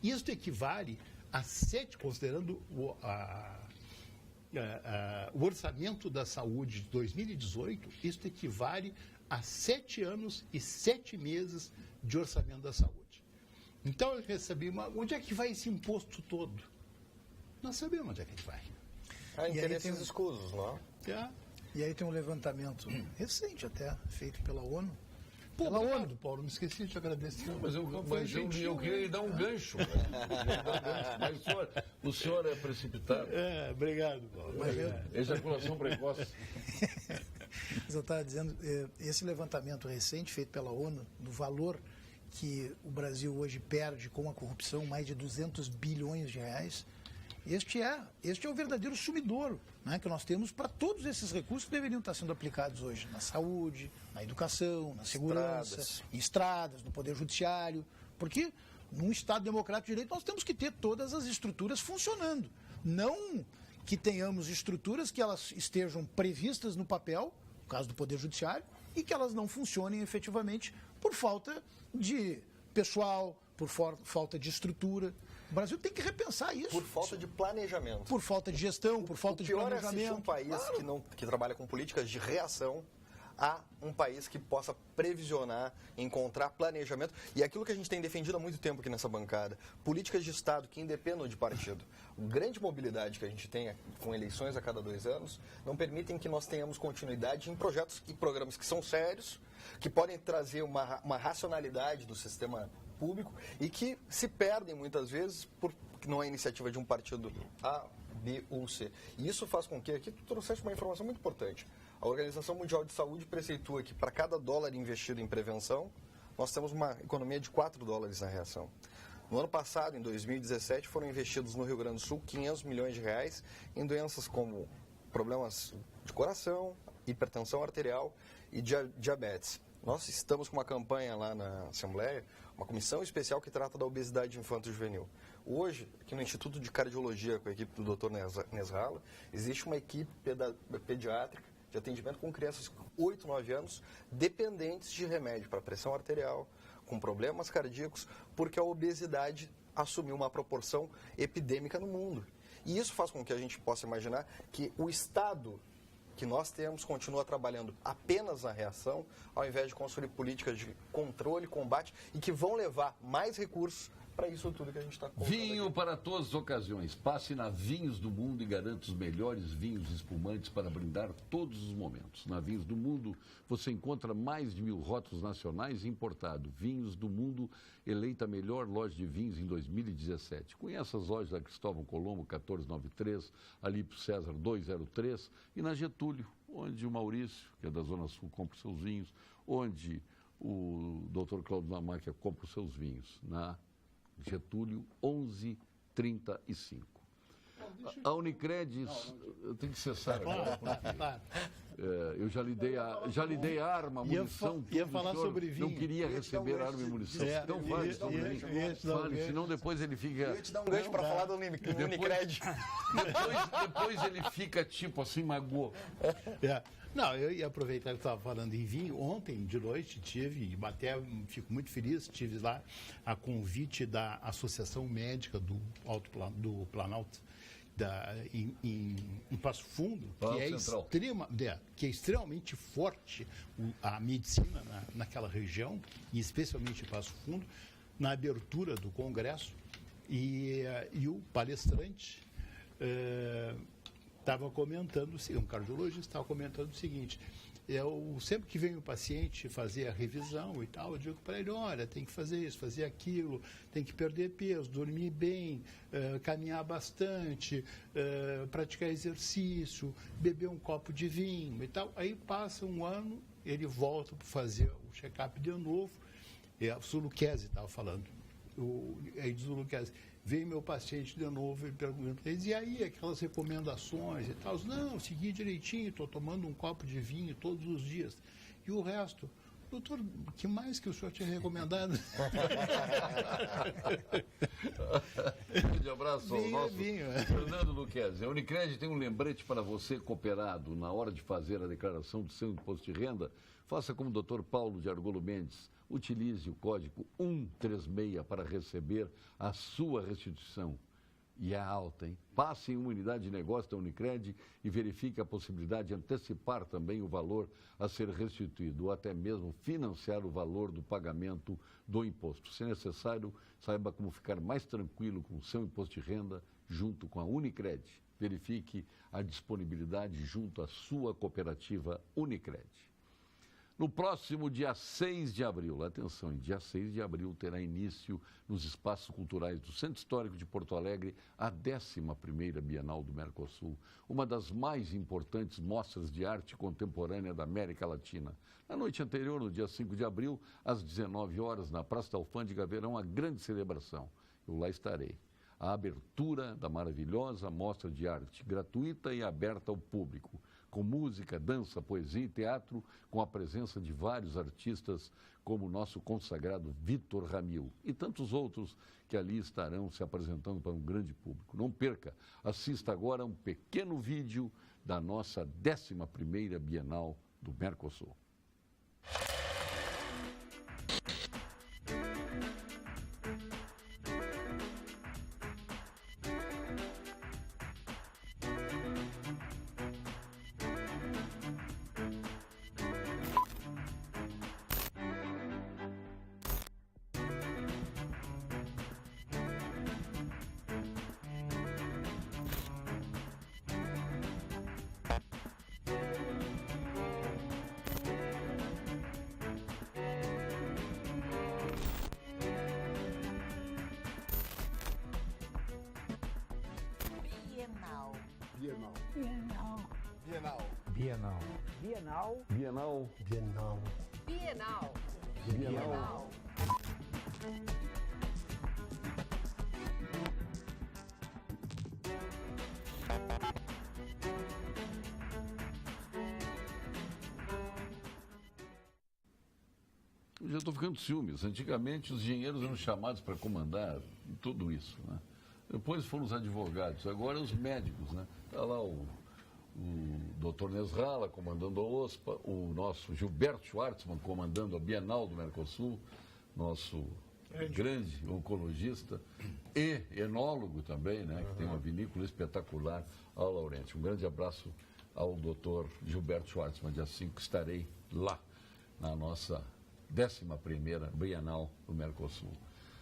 Isso equivale a 7, considerando o orçamento da saúde de 2018, isso equivale a 7 anos e 7 meses de orçamento da saúde. Então eu recebi onde é que vai esse imposto todo? Nós sabemos onde é que vai. Interesses escusos, não é? E aí tem um levantamento recente até, feito pela ONU. Pela ONU, Paulo, me esqueci de te agradecer. Mas eu queria lhe dar um gancho. Mas o senhor é precipitado. Obrigado, Paulo. Ejaculação precoce. Mas eu estava dizendo, esse levantamento recente feito pela ONU, do valor que o Brasil hoje perde com a corrupção, mais de 200 bilhões de reais, este é o verdadeiro sumidouro, né, que nós temos para todos esses recursos que deveriam estar sendo aplicados hoje na saúde, na educação, na segurança, em estradas, no Poder Judiciário, porque num Estado democrático de direito nós temos que ter todas as estruturas funcionando, não que tenhamos estruturas que elas estejam previstas no papel, no caso do Poder Judiciário, e que elas não funcionem efetivamente por falta de pessoal, por falta de estrutura. O Brasil tem que repensar isso. Por falta de planejamento. Por falta de gestão, por falta de planejamento. O pior é assistir um país que trabalha com políticas de reação a um país que possa previsionar, encontrar planejamento. E aquilo que a gente tem defendido há muito tempo aqui nessa bancada, políticas de Estado que independam de partido. A grande mobilidade que a gente tem com eleições a cada 2 anos não permitem que nós tenhamos continuidade em projetos e programas que são sérios, que podem trazer uma racionalidade do sistema público e que se perdem muitas vezes porque não é iniciativa de um partido A, B ou C. E isso faz com que, aqui tu trouxeste uma informação muito importante, a Organização Mundial de Saúde preceitua que para cada dólar investido em prevenção, nós temos uma economia de $4 na reação. No ano passado, em 2017, foram investidos no Rio Grande do Sul 500 milhões de reais em doenças como problemas de coração, hipertensão arterial e diabetes. Nós estamos com uma campanha lá na Assembleia, uma comissão especial que trata da obesidade infanto-juvenil. Hoje, aqui no Instituto de Cardiologia, com a equipe do Dr. Nesralla, existe uma equipe pediátrica de atendimento com crianças com 8, 9 anos, dependentes de remédio para pressão arterial, com problemas cardíacos, porque a obesidade assumiu uma proporção epidêmica no mundo. E isso faz com que a gente possa imaginar que o Estado que nós temos continua trabalhando apenas na reação, ao invés de construir políticas de controle, combate, e que vão levar mais recursos para isso tudo que a gente está colocando. Vinho aqui. para todas as ocasiões. Passe na Vinhos do Mundo e garanta os melhores vinhos espumantes para brindar todos os momentos. Na Vinhos do Mundo você encontra mais de 1000 rótulos nacionais e importados. Vinhos do Mundo, eleita a melhor loja de vinhos em 2017. Conheça as lojas da Cristóvão Colombo 1493, Alípio César 203 e na Getúlio, onde o Maurício, que é da Zona Sul, compra os seus vinhos, onde o Dr. Cláudio Lamáquia compra os seus vinhos, na Getúlio 1135. A Unicred tem que cessar agora. Eu já lhe dei a arma, munição. Ia falar sobre vinho. Não queria receber arma e munição. Então fale sobre vinho. Fale, senão depois ele fica. Eu ia te dar um gancho para falar do Unicred. Depois ele fica tipo assim, magoou. Não, eu ia aproveitar que estava falando em vinho. Ontem de noite tive, e até fico muito feliz, tive lá a convite da Associação Médica do Planalto, em Passo Fundo, que é extremamente forte a medicina naquela região, e especialmente em Passo Fundo, na abertura do congresso, e o palestrante estava comentando, um cardiologista estava comentando o seguinte: sempre que vem o paciente fazer a revisão e tal, eu digo para ele, olha, tem que fazer isso, fazer aquilo, tem que perder peso, dormir bem, caminhar bastante, praticar exercício, beber um copo de vinho e tal. Aí passa um ano, ele volta para fazer o check-up de novo, o Suluquese estava falando, aí diz o Suluquese, vem meu paciente de novo e pergunta, e aí, aquelas recomendações e tal? Não, segui direitinho, estou tomando um copo de vinho todos os dias. E o resto? Doutor, o que mais que o senhor tinha recomendado? Um abraço ao nosso Fernando Luquezzi. A Unicred tem um lembrete para você, cooperado, na hora de fazer a declaração do seu imposto de renda. Faça como o Dr. Paulo de Argolo Mendes. Utilize o código 136 para receber a sua restituição. E é alta, hein? Passe em uma unidade de negócio da Unicred e verifique a possibilidade de antecipar também o valor a ser restituído ou até mesmo financiar o valor do pagamento do imposto. Se necessário, saiba como ficar mais tranquilo com o seu imposto de renda junto com a Unicred. Verifique a disponibilidade junto à sua cooperativa Unicred. No próximo dia 6 de abril, atenção, em dia 6 de abril terá início nos espaços culturais do Centro Histórico de Porto Alegre a 11ª Bienal do Mercosul, uma das mais importantes mostras de arte contemporânea da América Latina. Na noite anterior, no dia 5 de abril, às 19 horas, na Praça da Alfândega, haverá uma grande celebração. Eu lá estarei. A abertura da maravilhosa mostra de arte, gratuita e aberta ao público, com música, dança, poesia e teatro, com a presença de vários artistas, como o nosso consagrado Vitor Ramil e tantos outros que ali estarão se apresentando para um grande público. Não perca, assista agora a um pequeno vídeo da nossa 11ª Bienal do Mercosul. Eu já estou ficando ciúmes. Antigamente os engenheiros eram chamados para comandar tudo isso, né? Depois foram os advogados, agora os médicos, né? Está lá o o Dr. Nesralla comandando a OSPA, o nosso Gilberto Schwartzman comandando a Bienal do Mercosul, nosso grande oncologista e enólogo também, né, que tem uma vinícola espetacular, ao Laurenti. Um grande abraço ao Dr. Gilberto Schwartzman, dia 5 estarei lá, na nossa 11ª Bienal do Mercosul.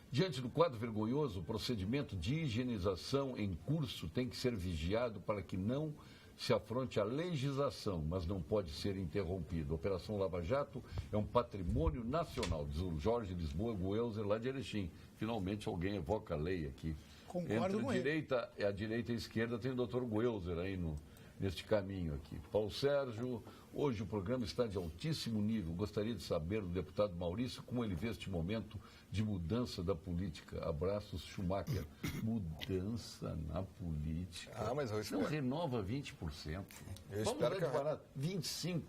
Diante do quadro vergonhoso, o procedimento de higienização em curso tem que ser vigiado para que não se afronte a legislação, mas não pode ser interrompido. A Operação Lava Jato é um patrimônio nacional, diz o Jorge Lisboa Goelzer, lá de Erechim. Finalmente alguém evoca a lei aqui. Concordo com ele. A direita e a esquerda tem o doutor Goelzer aí neste caminho aqui. Paulo Sérgio, hoje o programa está de altíssimo nível. Gostaria de saber do deputado Maurício como ele vê este momento de mudança da política. Abraços, Schumacher. Mudança na política. Mas eu não renova 20%. Vamos dar de barato, 25%.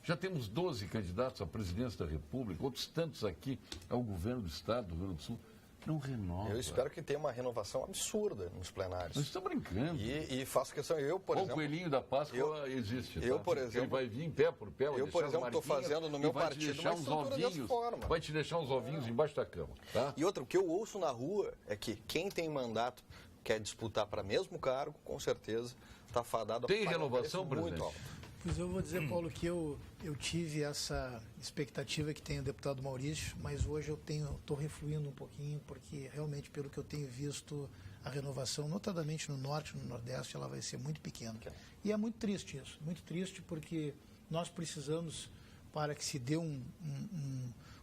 Já temos 12 candidatos à presidência da República, outros tantos aqui ao governo do Estado, do Rio Grande do Sul. Não renova. Eu espero que tenha uma renovação absurda nos plenários. Você está brincando. E faço questão, por exemplo... O coelhinho da Páscoa existe. Por exemplo... Ele vai vir pé por pé. Eu, por exemplo, estou fazendo no meu partido uma estrutura dessa forma. Vai te deixar uns ovinhos embaixo da cama. Tá? E outra, o que eu ouço na rua é que quem tem mandato quer disputar para mesmo cargo, com certeza está fadado a Tem renovação, presidente? Muito alto. Pois eu vou dizer, Paulo, que eu tive essa expectativa que tem o deputado Maurício, mas hoje eu estou refluindo um pouquinho, porque realmente, pelo que eu tenho visto, a renovação, notadamente no Norte e no Nordeste, ela vai ser muito pequena. E é muito triste isso, muito triste, porque nós precisamos, para que se dê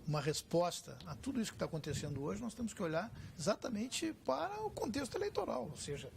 uma resposta a tudo isso que está acontecendo hoje, nós temos que olhar exatamente para o contexto eleitoral, ou seja...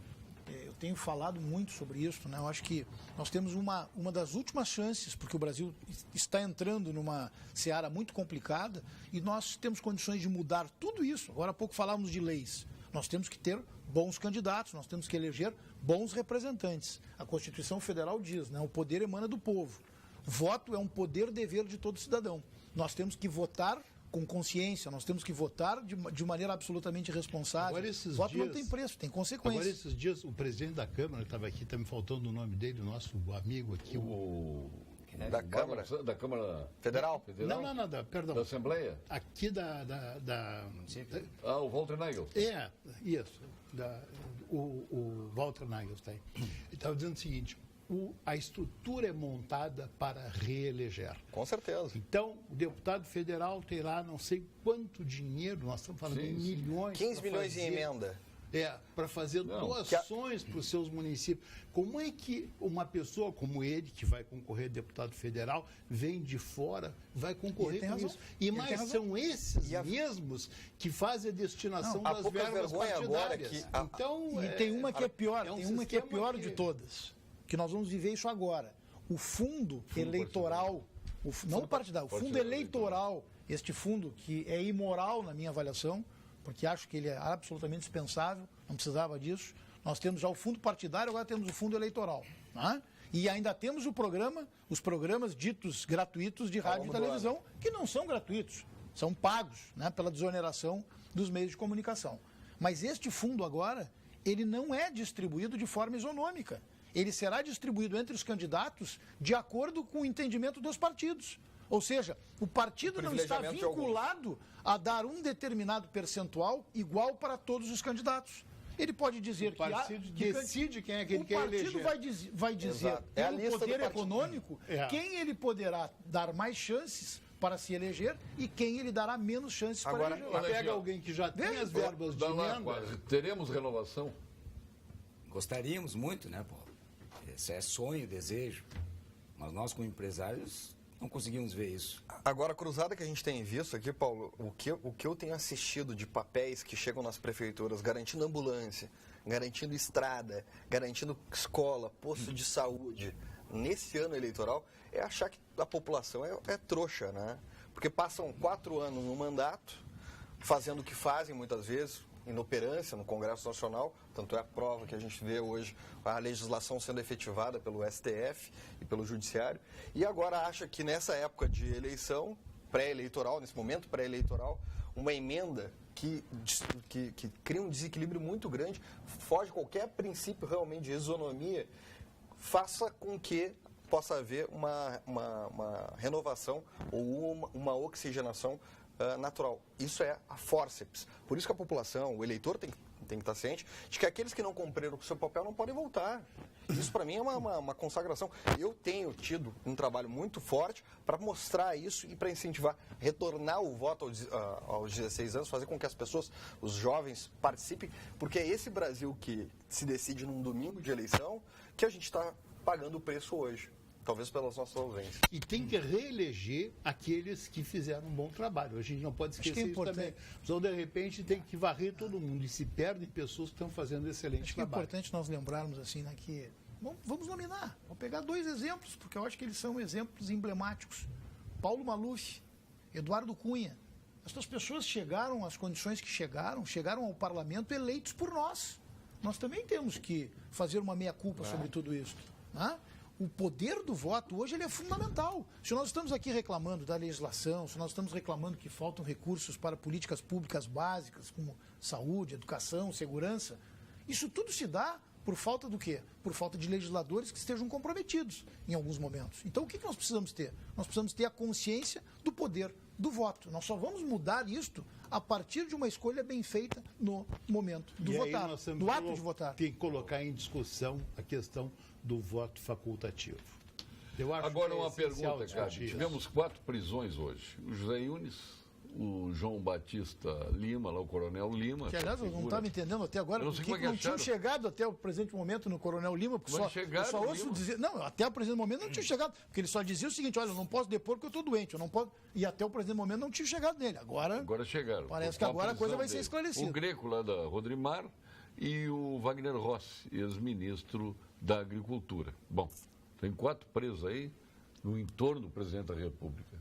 Eu tenho falado muito sobre isso, né? Eu acho que nós temos uma das últimas chances, porque o Brasil está entrando numa seara muito complicada e nós temos condições de mudar tudo isso. Agora há pouco falávamos de leis. Nós temos que ter bons candidatos, nós temos que eleger bons representantes. A Constituição Federal diz, né? O poder emana do povo. Voto é um poder-dever de todo cidadão. Nós temos que votar com consciência, nós temos que votar de maneira absolutamente responsável. Agora, esses voto dias, não tem preço, tem consequências. Agora, esses dias, o presidente da Câmara estava aqui, está me faltando o nome dele, o nosso amigo aqui. Da Câmara? Da Câmara Federal? Não, perdão. Da Assembleia? Aqui o Walter Nagel. Isso. O Walter Nagel está aí. Ele estava dizendo o seguinte... A estrutura é montada para reeleger. Com certeza. Então, o deputado federal terá não sei quanto dinheiro, nós estamos falando em milhões. 15 milhões em emenda. Para fazer doações para os seus municípios. Como é que uma pessoa como ele, que vai concorrer a deputado federal, vem de fora, vai concorrer com isso? E mais são esses mesmos que fazem a destinação das verbas partidárias. Tem uma que é pior, tem uma que é pior de todas. Que nós vamos viver isso agora. O fundo eleitoral, não partidário, o fundo eleitoral, este fundo que é imoral na minha avaliação, porque acho que ele é absolutamente dispensável, não precisava disso. Nós temos já o fundo partidário, agora temos o fundo eleitoral. Né? E ainda temos os programas ditos gratuitos de rádio e televisão, que não são gratuitos, são pagos, né, pela desoneração dos meios de comunicação. Mas este fundo agora, ele não é distribuído de forma isonômica. Ele será distribuído entre os candidatos de acordo com o entendimento dos partidos. Ou seja, o partido não está vinculado a dar um determinado percentual igual para todos os candidatos. Ele pode dizer que... O partido decide quem é que ele quer eleger. O partido vai dizer, pelo poder econômico, quem ele poderá dar mais chances para se eleger e quem ele dará menos chances para eleger. Agora, pega alguém que já tem as verbas de emenda... Teremos renovação? Gostaríamos muito, né, Paulo? Esse é sonho, desejo. Mas nós, como empresários, não conseguimos ver isso. Agora, a cruzada que a gente tem visto aqui, Paulo, o que eu tenho assistido de papéis que chegam nas prefeituras garantindo ambulância, garantindo estrada, garantindo escola, posto de saúde, nesse ano eleitoral, é achar que a população é trouxa, né? Porque passam 4 anos no mandato, fazendo o que fazem muitas vezes, inoperância no Congresso Nacional, tanto é a prova que a gente vê hoje a legislação sendo efetivada pelo STF e pelo Judiciário, e agora acha que nessa época de eleição pré-eleitoral, nesse momento pré-eleitoral, uma emenda que cria um desequilíbrio muito grande, foge qualquer princípio realmente de isonomia, faça com que possa haver uma renovação ou uma oxigenação natural. Isso é a fórceps. Por isso que a população, o eleitor tem que estar ciente de que aqueles que não cumpriram o seu papel não podem voltar. Isso para mim é uma consagração. Eu tenho tido um trabalho muito forte para mostrar isso e para incentivar, retornar o voto aos 16 anos, fazer com que as pessoas, os jovens, participem, porque é esse Brasil que se decide num domingo de eleição que a gente está pagando o preço hoje. Talvez pelas nossas ausências. E tem que reeleger aqueles que fizeram um bom trabalho. A gente não pode esquecer isso também. Então, de repente, tem que varrer todo mundo. E se perdem pessoas que estão fazendo excelente trabalho. É importante nós lembrarmos assim, né, que vamos nominar. Vou pegar 2 exemplos, porque eu acho que eles são exemplos emblemáticos. Paulo Maluf, Eduardo Cunha. Essas pessoas chegaram às condições que chegaram ao parlamento eleitos por nós. Nós também temos que fazer uma meia-culpa sobre tudo isso. Né? O poder do voto hoje ele é fundamental. Se nós estamos aqui reclamando da legislação, se nós estamos reclamando que faltam recursos para políticas públicas básicas, como saúde, educação, segurança, isso tudo se dá por falta do quê? Por falta de legisladores que estejam comprometidos em alguns momentos. Então, o que nós precisamos ter? Nós precisamos ter a consciência do poder do voto. Nós só vamos mudar isto a partir de uma escolha bem feita no momento do votar, do ato de votar. Tem que colocar em discussão a questão do voto facultativo. Eu acho Agora, que uma pergunta, Cássio. Tivemos 4 prisões hoje. O José Yunes, o João Batista Lima, lá o Coronel Lima. Que, aliás, eu não estava entendendo até agora porque não tinham chegado até o presente momento no Coronel Lima, porque só ouço dizer... Não, até o presente momento não tinha chegado, porque ele só dizia o seguinte, olha, eu não posso depor porque eu estou doente, eu não posso... E até o presente momento não tinha chegado nele. Agora chegaram. Parece que agora a coisa vai ser esclarecida. O Greco, lá da Rodrimar, e o Wagner Rossi, ex-ministro da Agricultura. Bom, tem 4 presos aí no entorno do presidente da República.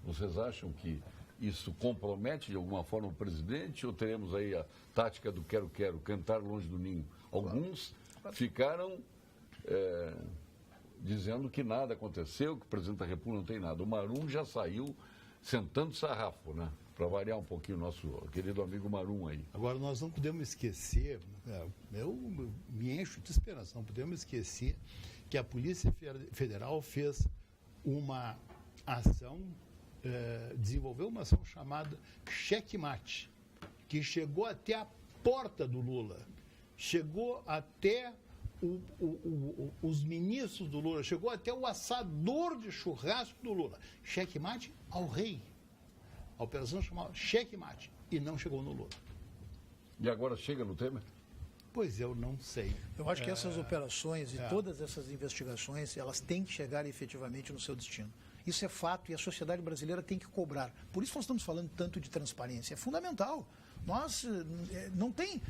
Vocês acham que isso compromete de alguma forma o presidente ou teremos aí a tática do quero-quero, cantar longe do ninho? Alguns ficaram dizendo que nada aconteceu, que o presidente da República não tem nada. O Marum já saiu sentando sarrafo, né? Para variar um pouquinho o nosso querido amigo Marum aí. Agora, nós não podemos esquecer, eu me encho de esperança, não podemos esquecer que a Polícia Federal fez uma ação, desenvolveu uma ação chamada Checkmate, que chegou até a porta do Lula, chegou até os ministros do Lula, chegou até o assador de churrasco do Lula. Checkmate ao rei. A operação chamada Checkmate. E não chegou no Lula. E agora chega no Temer? Pois eu não sei. Eu acho que essas operações e todas essas investigações, elas têm que chegar efetivamente no seu destino. Isso é fato e a sociedade brasileira tem que cobrar. Por isso nós estamos falando tanto de transparência. É fundamental. Nós não tem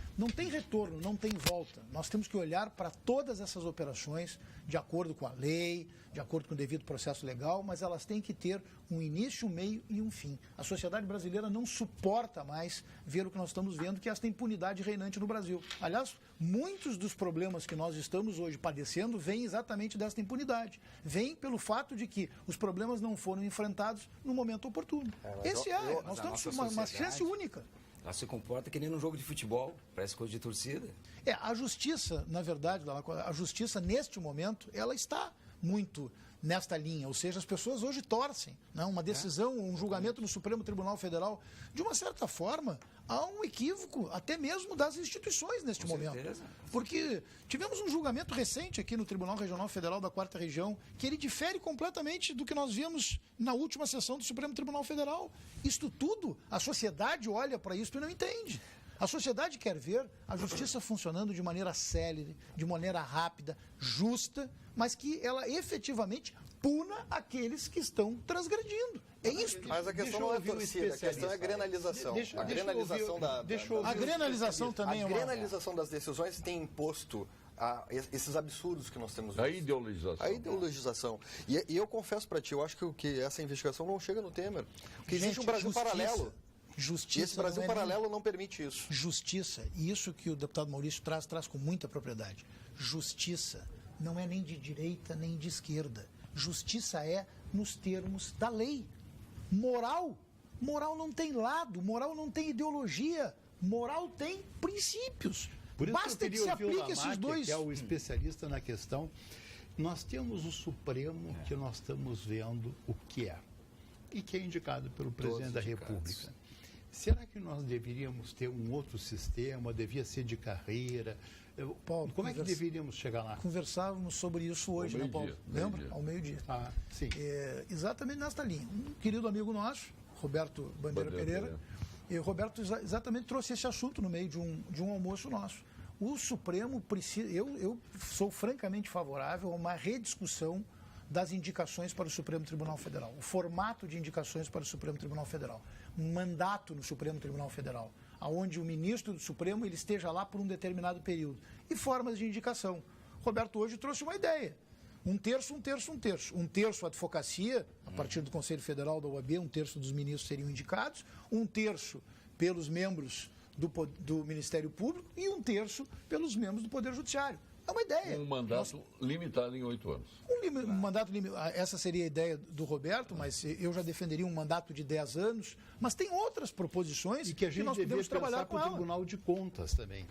retorno, não tem volta. Nós temos que olhar para todas essas operações de acordo com a lei, de acordo com o devido processo legal, mas elas têm que ter um início, um meio e um fim. A sociedade brasileira não suporta mais ver o que nós estamos vendo, que é esta impunidade reinante no Brasil. Aliás, muitos dos problemas que nós estamos hoje padecendo vêm exatamente desta impunidade. Vêm pelo fato de que os problemas não foram enfrentados no momento oportuno. Nós temos uma chance única. Ela se comporta que nem num jogo de futebol, parece coisa de torcida. A justiça, na verdade, a justiça neste momento, ela está muito nesta linha, ou seja, as pessoas hoje torcem, né? Uma decisão, um julgamento no Supremo Tribunal Federal, de uma certa forma, há um equívoco até mesmo das instituições neste momento. Certeza. Porque tivemos um julgamento recente aqui no Tribunal Regional Federal da 4ª Região, que ele difere completamente do que nós vimos na última sessão do Supremo Tribunal Federal. Isto tudo, a sociedade olha para isso e não entende. A sociedade quer ver a justiça funcionando de maneira célere, de maneira rápida, justa, mas que ela efetivamente puna aqueles que estão transgredindo. É isso. Mas a questão não é torcida, a questão é a grenalização. A grenalização também é uma... A grenalização das decisões tem imposto esses absurdos que nós temos visto. A ideologização. E eu confesso para ti, eu acho que essa investigação não chega no Temer. Porque existe um Brasil paralelo. Justiça. E esse Brasil paralelo não permite isso. Justiça, e isso que o deputado Maurício traz com muita propriedade. Justiça não é nem de direita nem de esquerda. Justiça é nos termos da lei. Moral não tem lado, moral não tem ideologia, moral tem princípios. Por isso Basta que se aplique esses dois. Que é o especialista na questão. Nós temos o Supremo que nós estamos vendo o que é e que é indicado pelo presidente da República. Será que nós deveríamos ter um outro sistema? Devia ser de carreira? Paulo, como é que deveríamos chegar lá? Conversávamos sobre isso hoje, né, Paulo? Lembra? Ao meio-dia. Sim. Exatamente nesta linha. Um querido amigo nosso, Roberto Bandeira Pereira, e o Roberto exatamente trouxe esse assunto no meio de um almoço nosso. O Supremo precisa... Eu sou francamente favorável a uma rediscussão das indicações para o Supremo Tribunal Federal. O formato de indicações para o Supremo Tribunal Federal. Um mandato no Supremo Tribunal Federal, onde o ministro do Supremo ele esteja lá por um determinado período. E formas de indicação. Roberto hoje trouxe uma ideia. Um terço, um terço, um terço. Um terço a advocacia, a partir do Conselho Federal da OAB, um terço dos ministros seriam indicados, um terço pelos membros do Ministério Público e um terço pelos membros do Poder Judiciário. É uma ideia. Um mandato limitado em 8 anos. Um mandato limitado. Essa seria a ideia do Roberto, mas eu já defenderia um mandato de 10 anos. Mas tem outras proposições e que a gente nós podemos trabalhar com o Tribunal de Contas também.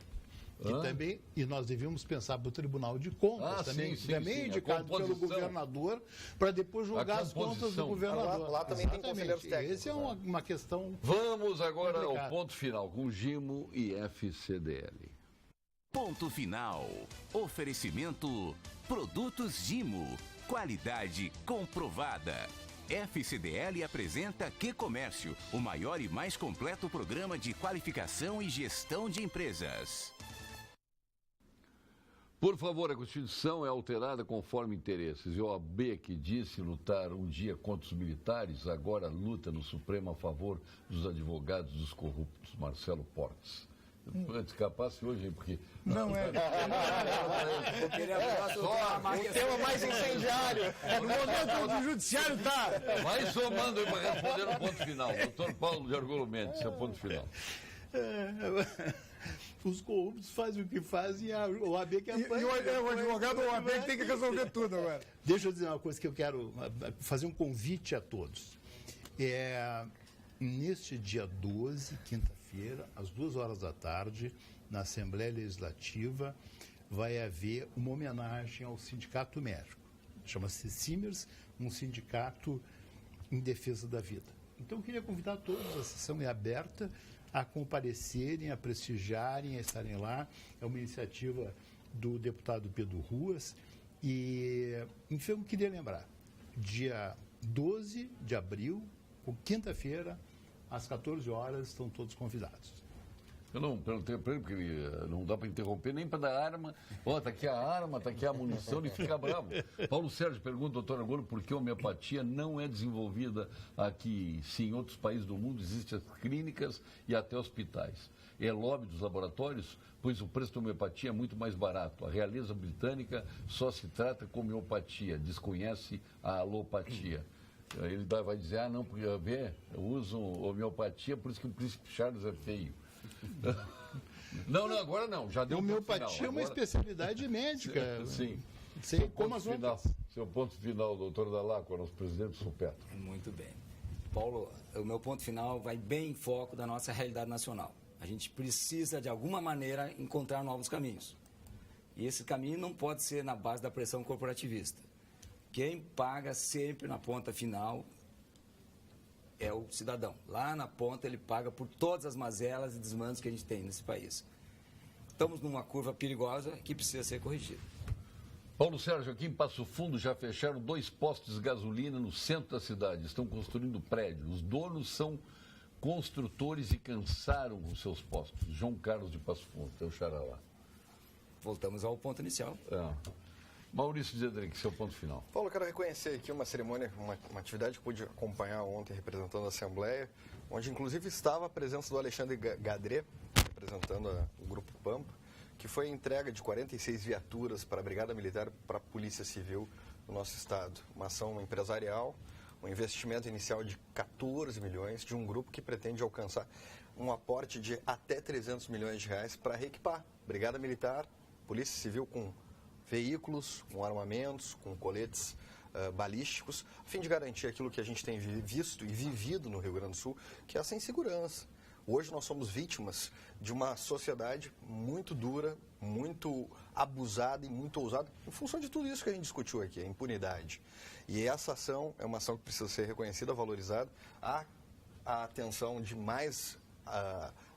E nós devíamos pensar para o Tribunal de Contas também, também indicado pelo governador, para depois julgar as contas do governador. Lá também tem conselheiros técnicos. Essa é uma questão. Vamos agora complicada. Ao ponto final com Gimo e FCDL. Ponto final. Oferecimento Produtos Gimo. Qualidade comprovada. FCDL apresenta QComércio, o maior e mais completo programa de qualificação e gestão de empresas. Por favor, a Constituição é alterada conforme interesses. E o OAB, que disse lutar um dia contra os militares, agora luta no Supremo a favor dos advogados dos corruptos. Marcelo Portes. Antes capaz hoje, hein, porque... Não é. O tema mais incendiário. No momento do judiciário tá. Vai somando aí para responder no ponto final. Doutor Paulo de Argolo Mendes, seu ponto final. Os corruptos fazem o que fazem e o OAB que apanha. E o advogado do OAB que tem que resolver tudo agora. Deixa eu dizer uma coisa que eu quero fazer um convite a todos. Neste dia 12, quinta-feira, às 14h, na Assembleia Legislativa, vai haver uma homenagem ao Sindicato Médico. Chama-se Simers, um sindicato em defesa da vida. Então, eu queria convidar todos, a sessão é aberta, a comparecerem, a prestigiarem, a estarem lá. É uma iniciativa do deputado Pedro Ruas. E, enfim, eu queria lembrar, dia 12 de abril, quinta-feira, às 14h, estão todos convidados. Eu não perguntei para ele, porque não dá para interromper nem para dar arma. Está aqui a arma, está aqui a munição, ele fica bravo. Paulo Sérgio pergunta, doutor Argolo, por que a homeopatia não é desenvolvida aqui? Se em outros países do mundo existem as clínicas e até hospitais. É lobby dos laboratórios? Pois o preço da homeopatia é muito mais barato. A realeza britânica só se trata com homeopatia, desconhece a alopatia. Ele vai dizer, não, porque usam homeopatia, por isso que o príncipe Charles é feio. Não, agora não, já deu homeopatia é uma especialidade médica. Sim. Sei como as outras. Seu ponto final, doutor Dalacqua, nosso presidente do Supetro. Muito bem. Paulo, o meu ponto final vai bem em foco da nossa realidade nacional. A gente precisa, de alguma maneira, encontrar novos caminhos. E esse caminho não pode ser na base da pressão corporativista. Quem paga sempre na ponta final é o cidadão. Lá na ponta ele paga por todas as mazelas e desmandos que a gente tem nesse país. Estamos numa curva perigosa que precisa ser corrigida. Paulo Sérgio, aqui em Passo Fundo já fecharam 2 postos de gasolina no centro da cidade. Estão construindo prédio. Os donos são construtores e cansaram os seus postos. João Carlos de Passo Fundo, teu xará lá. Voltamos ao ponto inicial. Maurício Zedrick, seu ponto final. Paulo, eu quero reconhecer aqui uma cerimônia, uma atividade que pude acompanhar ontem representando a Assembleia, onde inclusive estava a presença do Alexandre Gadré, representando o Grupo Pampa, que foi a entrega de 46 viaturas para a Brigada Militar e para a Polícia Civil do nosso estado. Uma ação empresarial, um investimento inicial de 14 milhões de um grupo que pretende alcançar um aporte de até 300 milhões de reais para reequipar Brigada Militar, Polícia Civil com veículos, com armamentos, com coletes balísticos, a fim de garantir aquilo que a gente tem visto e vivido no Rio Grande do Sul, que é essa insegurança. Hoje nós somos vítimas de uma sociedade muito dura, muito abusada e muito ousada, em função de tudo isso que a gente discutiu aqui, a impunidade. E essa ação é uma ação que precisa ser reconhecida, valorizada. Há a atenção de mais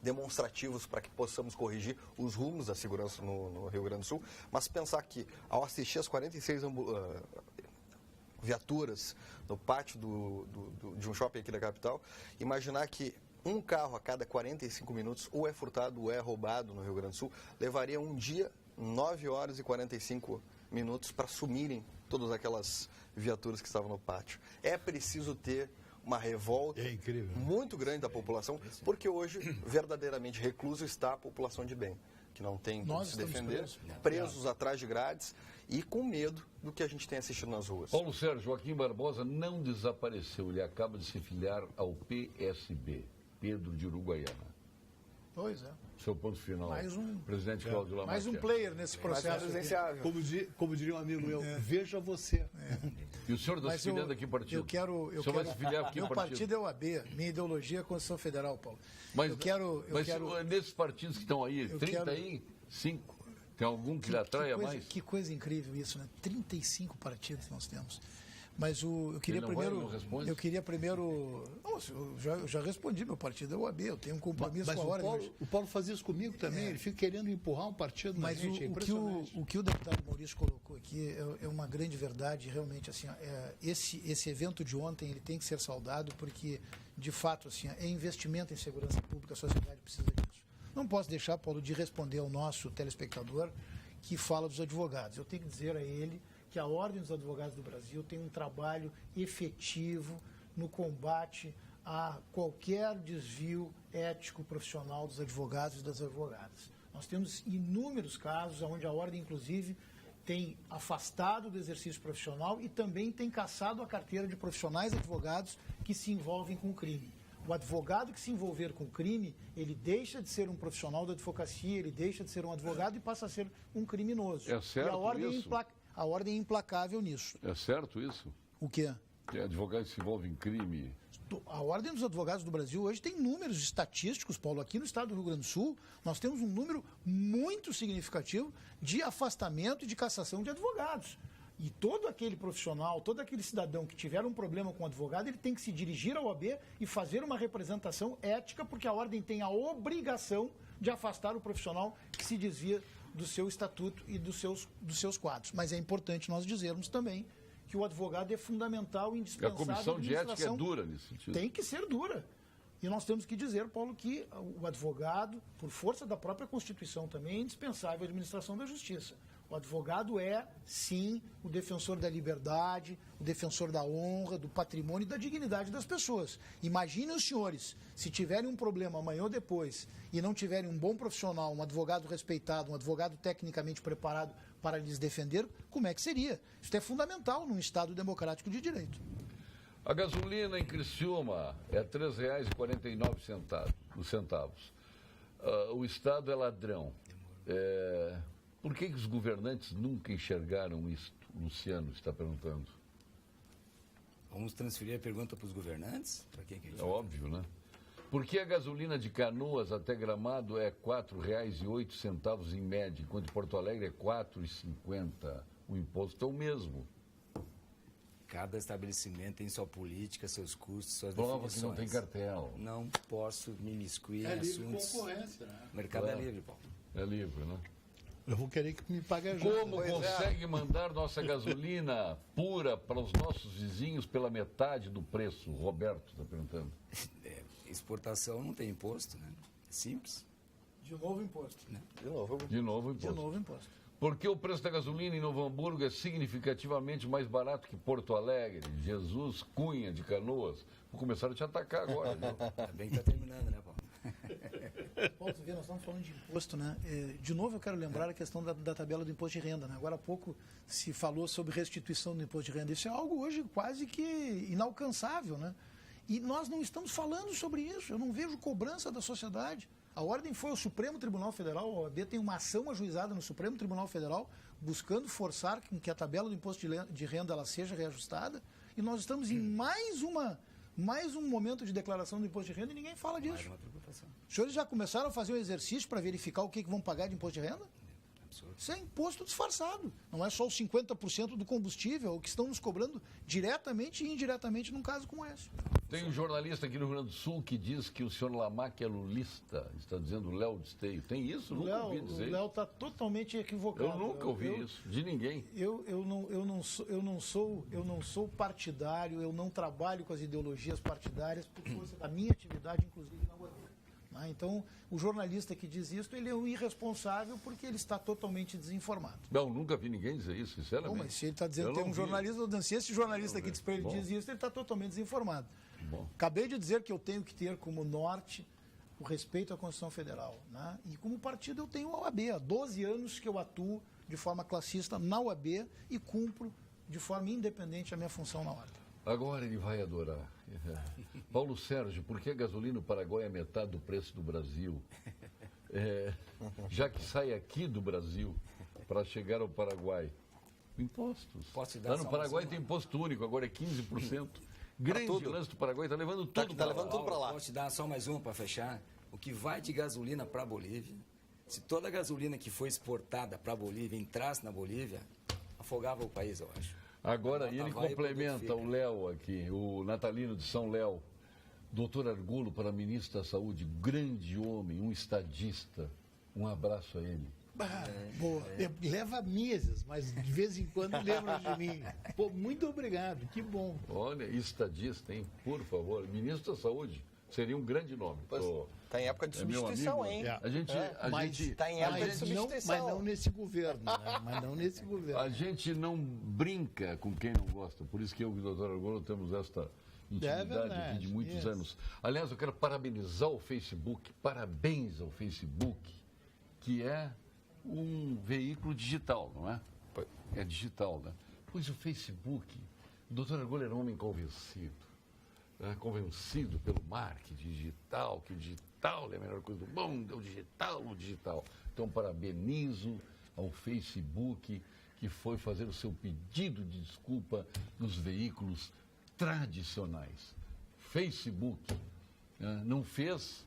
demonstrativos para que possamos corrigir os rumos da segurança no Rio Grande do Sul, mas pensar que, ao assistir as 46 viaturas no pátio de um shopping aqui da capital, imaginar que um carro a cada 45 minutos ou é furtado ou é roubado no Rio Grande do Sul, levaria um dia, 9 horas e 45 minutos para sumirem todas aquelas viaturas que estavam no pátio. É preciso ter uma revolta muito grande da população, porque hoje, verdadeiramente recluso está a população de bem, que não tem como se defender, presos atrás de grades e com medo do que a gente tem assistido nas ruas. Paulo Sérgio, Joaquim Barbosa não desapareceu, ele acaba de se filiar ao PSB, Pedro de Uruguaiana. Pois é. Seu ponto final, presidente Cláudio Lamartine. Mais um player nesse processo. Como diria um amigo meu, veja você. E o senhor está se filiando a que partido? O senhor vai se filiar a que meu partido é o AB, minha ideologia é a Constituição Federal, Paulo. Mas nesses partidos que estão aí, 35, tem algum que lhe atraia mais? Que coisa incrível isso, né? 35 partidos nós temos. Mas eu queria primeiro. Eu já respondi, meu partido é o AB, eu tenho um compromisso com a ordem. O Paulo fazia isso comigo também, ele fica querendo empurrar um partido na gente, o que o deputado Maurício colocou aqui é uma grande verdade, realmente, assim, esse evento de ontem ele tem que ser saudado, porque, de fato, assim, é investimento em segurança pública, a sociedade precisa disso. Não posso deixar, Paulo, de responder ao nosso telespectador que fala dos advogados. Eu tenho que dizer a ele que a Ordem dos Advogados do Brasil tem um trabalho efetivo no combate a qualquer desvio ético profissional dos advogados e das advogadas. Nós temos inúmeros casos onde a Ordem, inclusive, tem afastado do exercício profissional e também tem cassado a carteira de profissionais advogados que se envolvem com o crime. O advogado que se envolver com crime, ele deixa de ser um profissional da advocacia, ele deixa de ser um advogado e passa a ser um criminoso. É certo isso? A ordem é implacável nisso. É certo isso? O quê? Que advogado se envolve em crime. A Ordem dos Advogados do Brasil hoje tem números estatísticos, Paulo. Aqui no estado do Rio Grande do Sul, nós temos um número muito significativo de afastamento e de cassação de advogados. E todo aquele profissional, todo aquele cidadão que tiver um problema com o advogado, ele tem que se dirigir ao OAB e fazer uma representação ética, porque a Ordem tem a obrigação de afastar o profissional que se desvia do seu estatuto e dos seus quadros. Mas é importante nós dizermos também que o advogado é fundamental e indispensável. A comissão de ética é dura nesse sentido. Tem que ser dura. E nós temos que dizer, Paulo, que o advogado, por força da própria Constituição também, é indispensável à administração da justiça. O advogado é, sim, o defensor da liberdade, o defensor da honra, do patrimônio e da dignidade das pessoas. Imaginem os senhores, se tiverem um problema amanhã ou depois e não tiverem um bom profissional, um advogado respeitado, um advogado tecnicamente preparado para lhes defender, como é que seria? Isso é fundamental num Estado democrático de direito. A gasolina em Criciúma é R$ 3,49. O Estado é ladrão. Por que os governantes nunca enxergaram isto? Luciano está perguntando. Vamos transferir a pergunta para os governantes? Para quem que a gente óbvio, né? Por que a gasolina de Canoas até Gramado é R$ 4,08 em média, enquanto em Porto Alegre é R$ 4,50? O imposto é o mesmo. Cada estabelecimento tem sua política, seus custos, suas prova definições. Que não tem cartel. Não posso me imiscuir em assuntos. É livre concorrência, né? O mercado é livre, Paulo. É livre, né? Eu vou querer que me pague a junta. Como consegue mandar nossa gasolina pura para os nossos vizinhos pela metade do preço? O Roberto está perguntando. Exportação não tem imposto, né? É simples. De novo imposto. Né? De novo imposto. Por que o preço da gasolina em Novo Hamburgo é significativamente mais barato que Porto Alegre? Jesus Cunha de Canoas. Vou começar a te atacar agora, né? Ainda bem que está terminando, né, Paulo? Paulo, nós estamos falando de imposto, né? De novo, eu quero lembrar a questão da tabela do imposto de renda, né? Agora há pouco se falou sobre restituição do imposto de renda. Isso é algo hoje quase que inalcançável, né? E nós não estamos falando sobre isso. Eu não vejo cobrança da sociedade. A ordem foi ao Supremo Tribunal Federal, a OAB tem uma ação ajuizada no Supremo Tribunal Federal, buscando forçar que a tabela do imposto de renda ela seja reajustada. E nós estamos em mais uma Mais um momento de declaração do imposto de renda e ninguém fala disso. Mais uma preocupação. Os senhores já começaram a fazer o exercício para verificar o que vão pagar de imposto de renda? Absurdo. Isso é imposto disfarçado. Não é só os 50% do combustível que estão nos cobrando diretamente e indiretamente num caso como esse. Tem um jornalista aqui no Rio Grande do Sul que diz que o senhor Lamac é lulista. Está dizendo Léo de Esteio. Tem isso? Nunca ouvi dizer. O Léo está totalmente equivocado. Eu nunca ouvi isso, de ninguém. Eu não sou partidário, eu não trabalho com as ideologias partidárias por força da minha atividade, inclusive na UAB. Então, o jornalista que diz isso, ele é um irresponsável porque ele está totalmente desinformado. Não, nunca vi ninguém dizer isso, sinceramente. Bom, mas se ele está dizendo que tem um jornalista, se esse jornalista aqui diz para ele diz isso, ele está totalmente desinformado. Bom. Acabei de dizer que eu tenho que ter como norte o respeito à Constituição Federal. E como partido eu tenho a OAB. Há 12 anos que eu atuo de forma classista na OAB e cumpro de forma independente a minha função na ordem. Agora ele vai adorar. Paulo Sérgio, por que a gasolina no Paraguai é metade do preço do Brasil? Já que sai aqui do Brasil para chegar ao Paraguai. Impostos. Lá no Paraguai tem imposto único, agora é 15%. Grande lance do Paraguai, está levando tudo para lá. Posso te dar só mais uma para fechar? O que vai de gasolina para a Bolívia, se toda a gasolina que foi exportada para a Bolívia entrasse na Bolívia, afogava o país, eu acho. Agora, e ele complementa o Léo aqui, o Natalino de São Léo. Doutor Argulo, para ministro da Saúde, grande homem, um estadista. Um abraço a ele. Boa. Leva meses, mas de vez em quando lembra de mim. Pô, muito obrigado, que bom. Olha, estadista, hein? Por favor, ministro da Saúde. Seria um grande nome. Está em época de substituição, hein? A gente está em época de substituição. Mas não nesse governo, né? Mas não nesse governo. A gente não brinca com quem não gosta. Por isso que eu e o doutor Argulo temos esta intimidade aqui de muitos anos. Aliás, eu quero parabenizar o Facebook. Parabéns ao Facebook, que é um veículo digital, não é? É digital, né? Pois o Facebook, o doutor Argulo era um homem convencido. Convencido pelo marketing digital, que o digital é a melhor coisa do mundo, o digital. Então, parabenizo ao Facebook, que foi fazer o seu pedido de desculpa nos veículos tradicionais. Facebook não fez...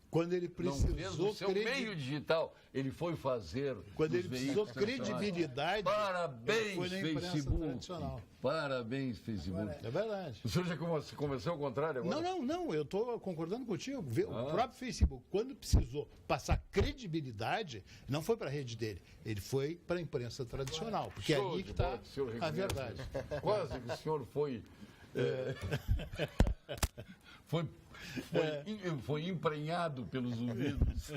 Quando ele precisou o seu meio digital, ele foi fazer. Quando ele precisou credibilidade, parabéns, foi na imprensa Facebook. tradicional. Parabéns, Facebook. É verdade. O senhor já começou ao contrário agora? Não, eu estou concordando contigo. O próprio Facebook, quando precisou passar credibilidade, não foi para a rede dele, ele foi para a imprensa tradicional, porque é ali que está a verdade. Quase que o senhor foi... Foi emprenhado pelos ouvidos.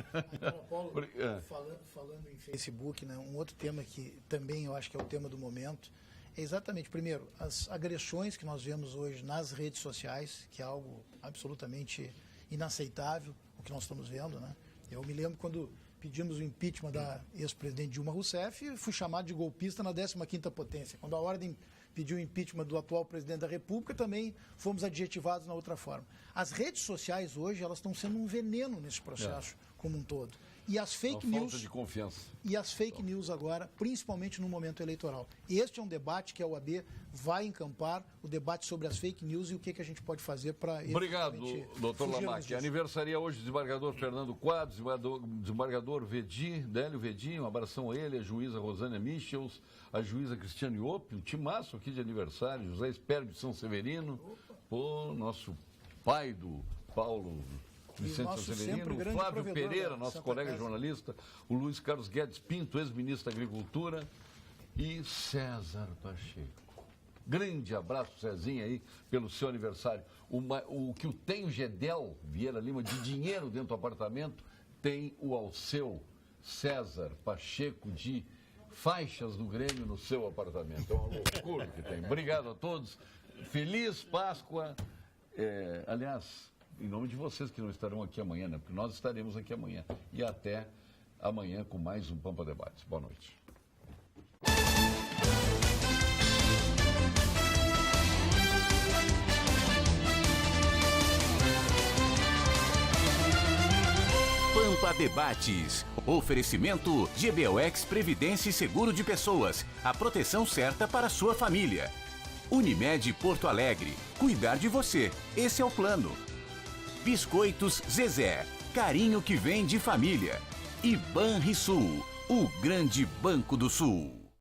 Paulo, falando em Facebook, né, um outro tema que também eu acho que é o tema do momento, é exatamente, primeiro, as agressões que nós vemos hoje nas redes sociais, que é algo absolutamente inaceitável, o que nós estamos vendo, né? Eu me lembro quando pedimos o impeachment da ex-presidente Dilma Rousseff, fui chamado de golpista na 15ª potência. Quando a ordem pediu o impeachment do atual presidente da República, também fomos adjetivados na outra forma. As redes sociais hoje, elas estão sendo um veneno nesse processo como um todo. E as fake news... falta de confiança. E as fake news agora, principalmente no momento eleitoral. Este é um debate que a OAB vai encampar, o debate sobre as fake news e o que a gente pode fazer para... Obrigado, doutor Lamac. Aniversaria hoje o desembargador Fernando Quadros, desembargador Délio Vedi, um abração a ele, a juíza Rosânia Michels, a juíza Cristiane Opi, um timaço aqui de aniversário, José Espério de São Severino, nosso pai do Paulo... Vicente Severino, o Flávio Pereira, nosso colega jornalista, o Luiz Carlos Guedes Pinto, ex-ministro da Agricultura, e César Pacheco. Grande abraço, Cezinha, aí, pelo seu aniversário. O que tem o Gedel Vieira Lima de dinheiro dentro do apartamento, tem o Alceu César Pacheco de faixas do Grêmio no seu apartamento. É uma loucura que tem. Obrigado a todos. Feliz Páscoa. Aliás... Em nome de vocês que não estarão aqui amanhã, né? Porque nós estaremos aqui amanhã. E até amanhã com mais um Pampa Debates. Boa noite. Pampa Debates. Oferecimento GBOX Previdência e Seguro de Pessoas. A proteção certa para a sua família. Unimed Porto Alegre. Cuidar de você. Esse é o plano. Biscoitos Zezé. Carinho que vem de família. E Banrisul, o grande banco do Sul.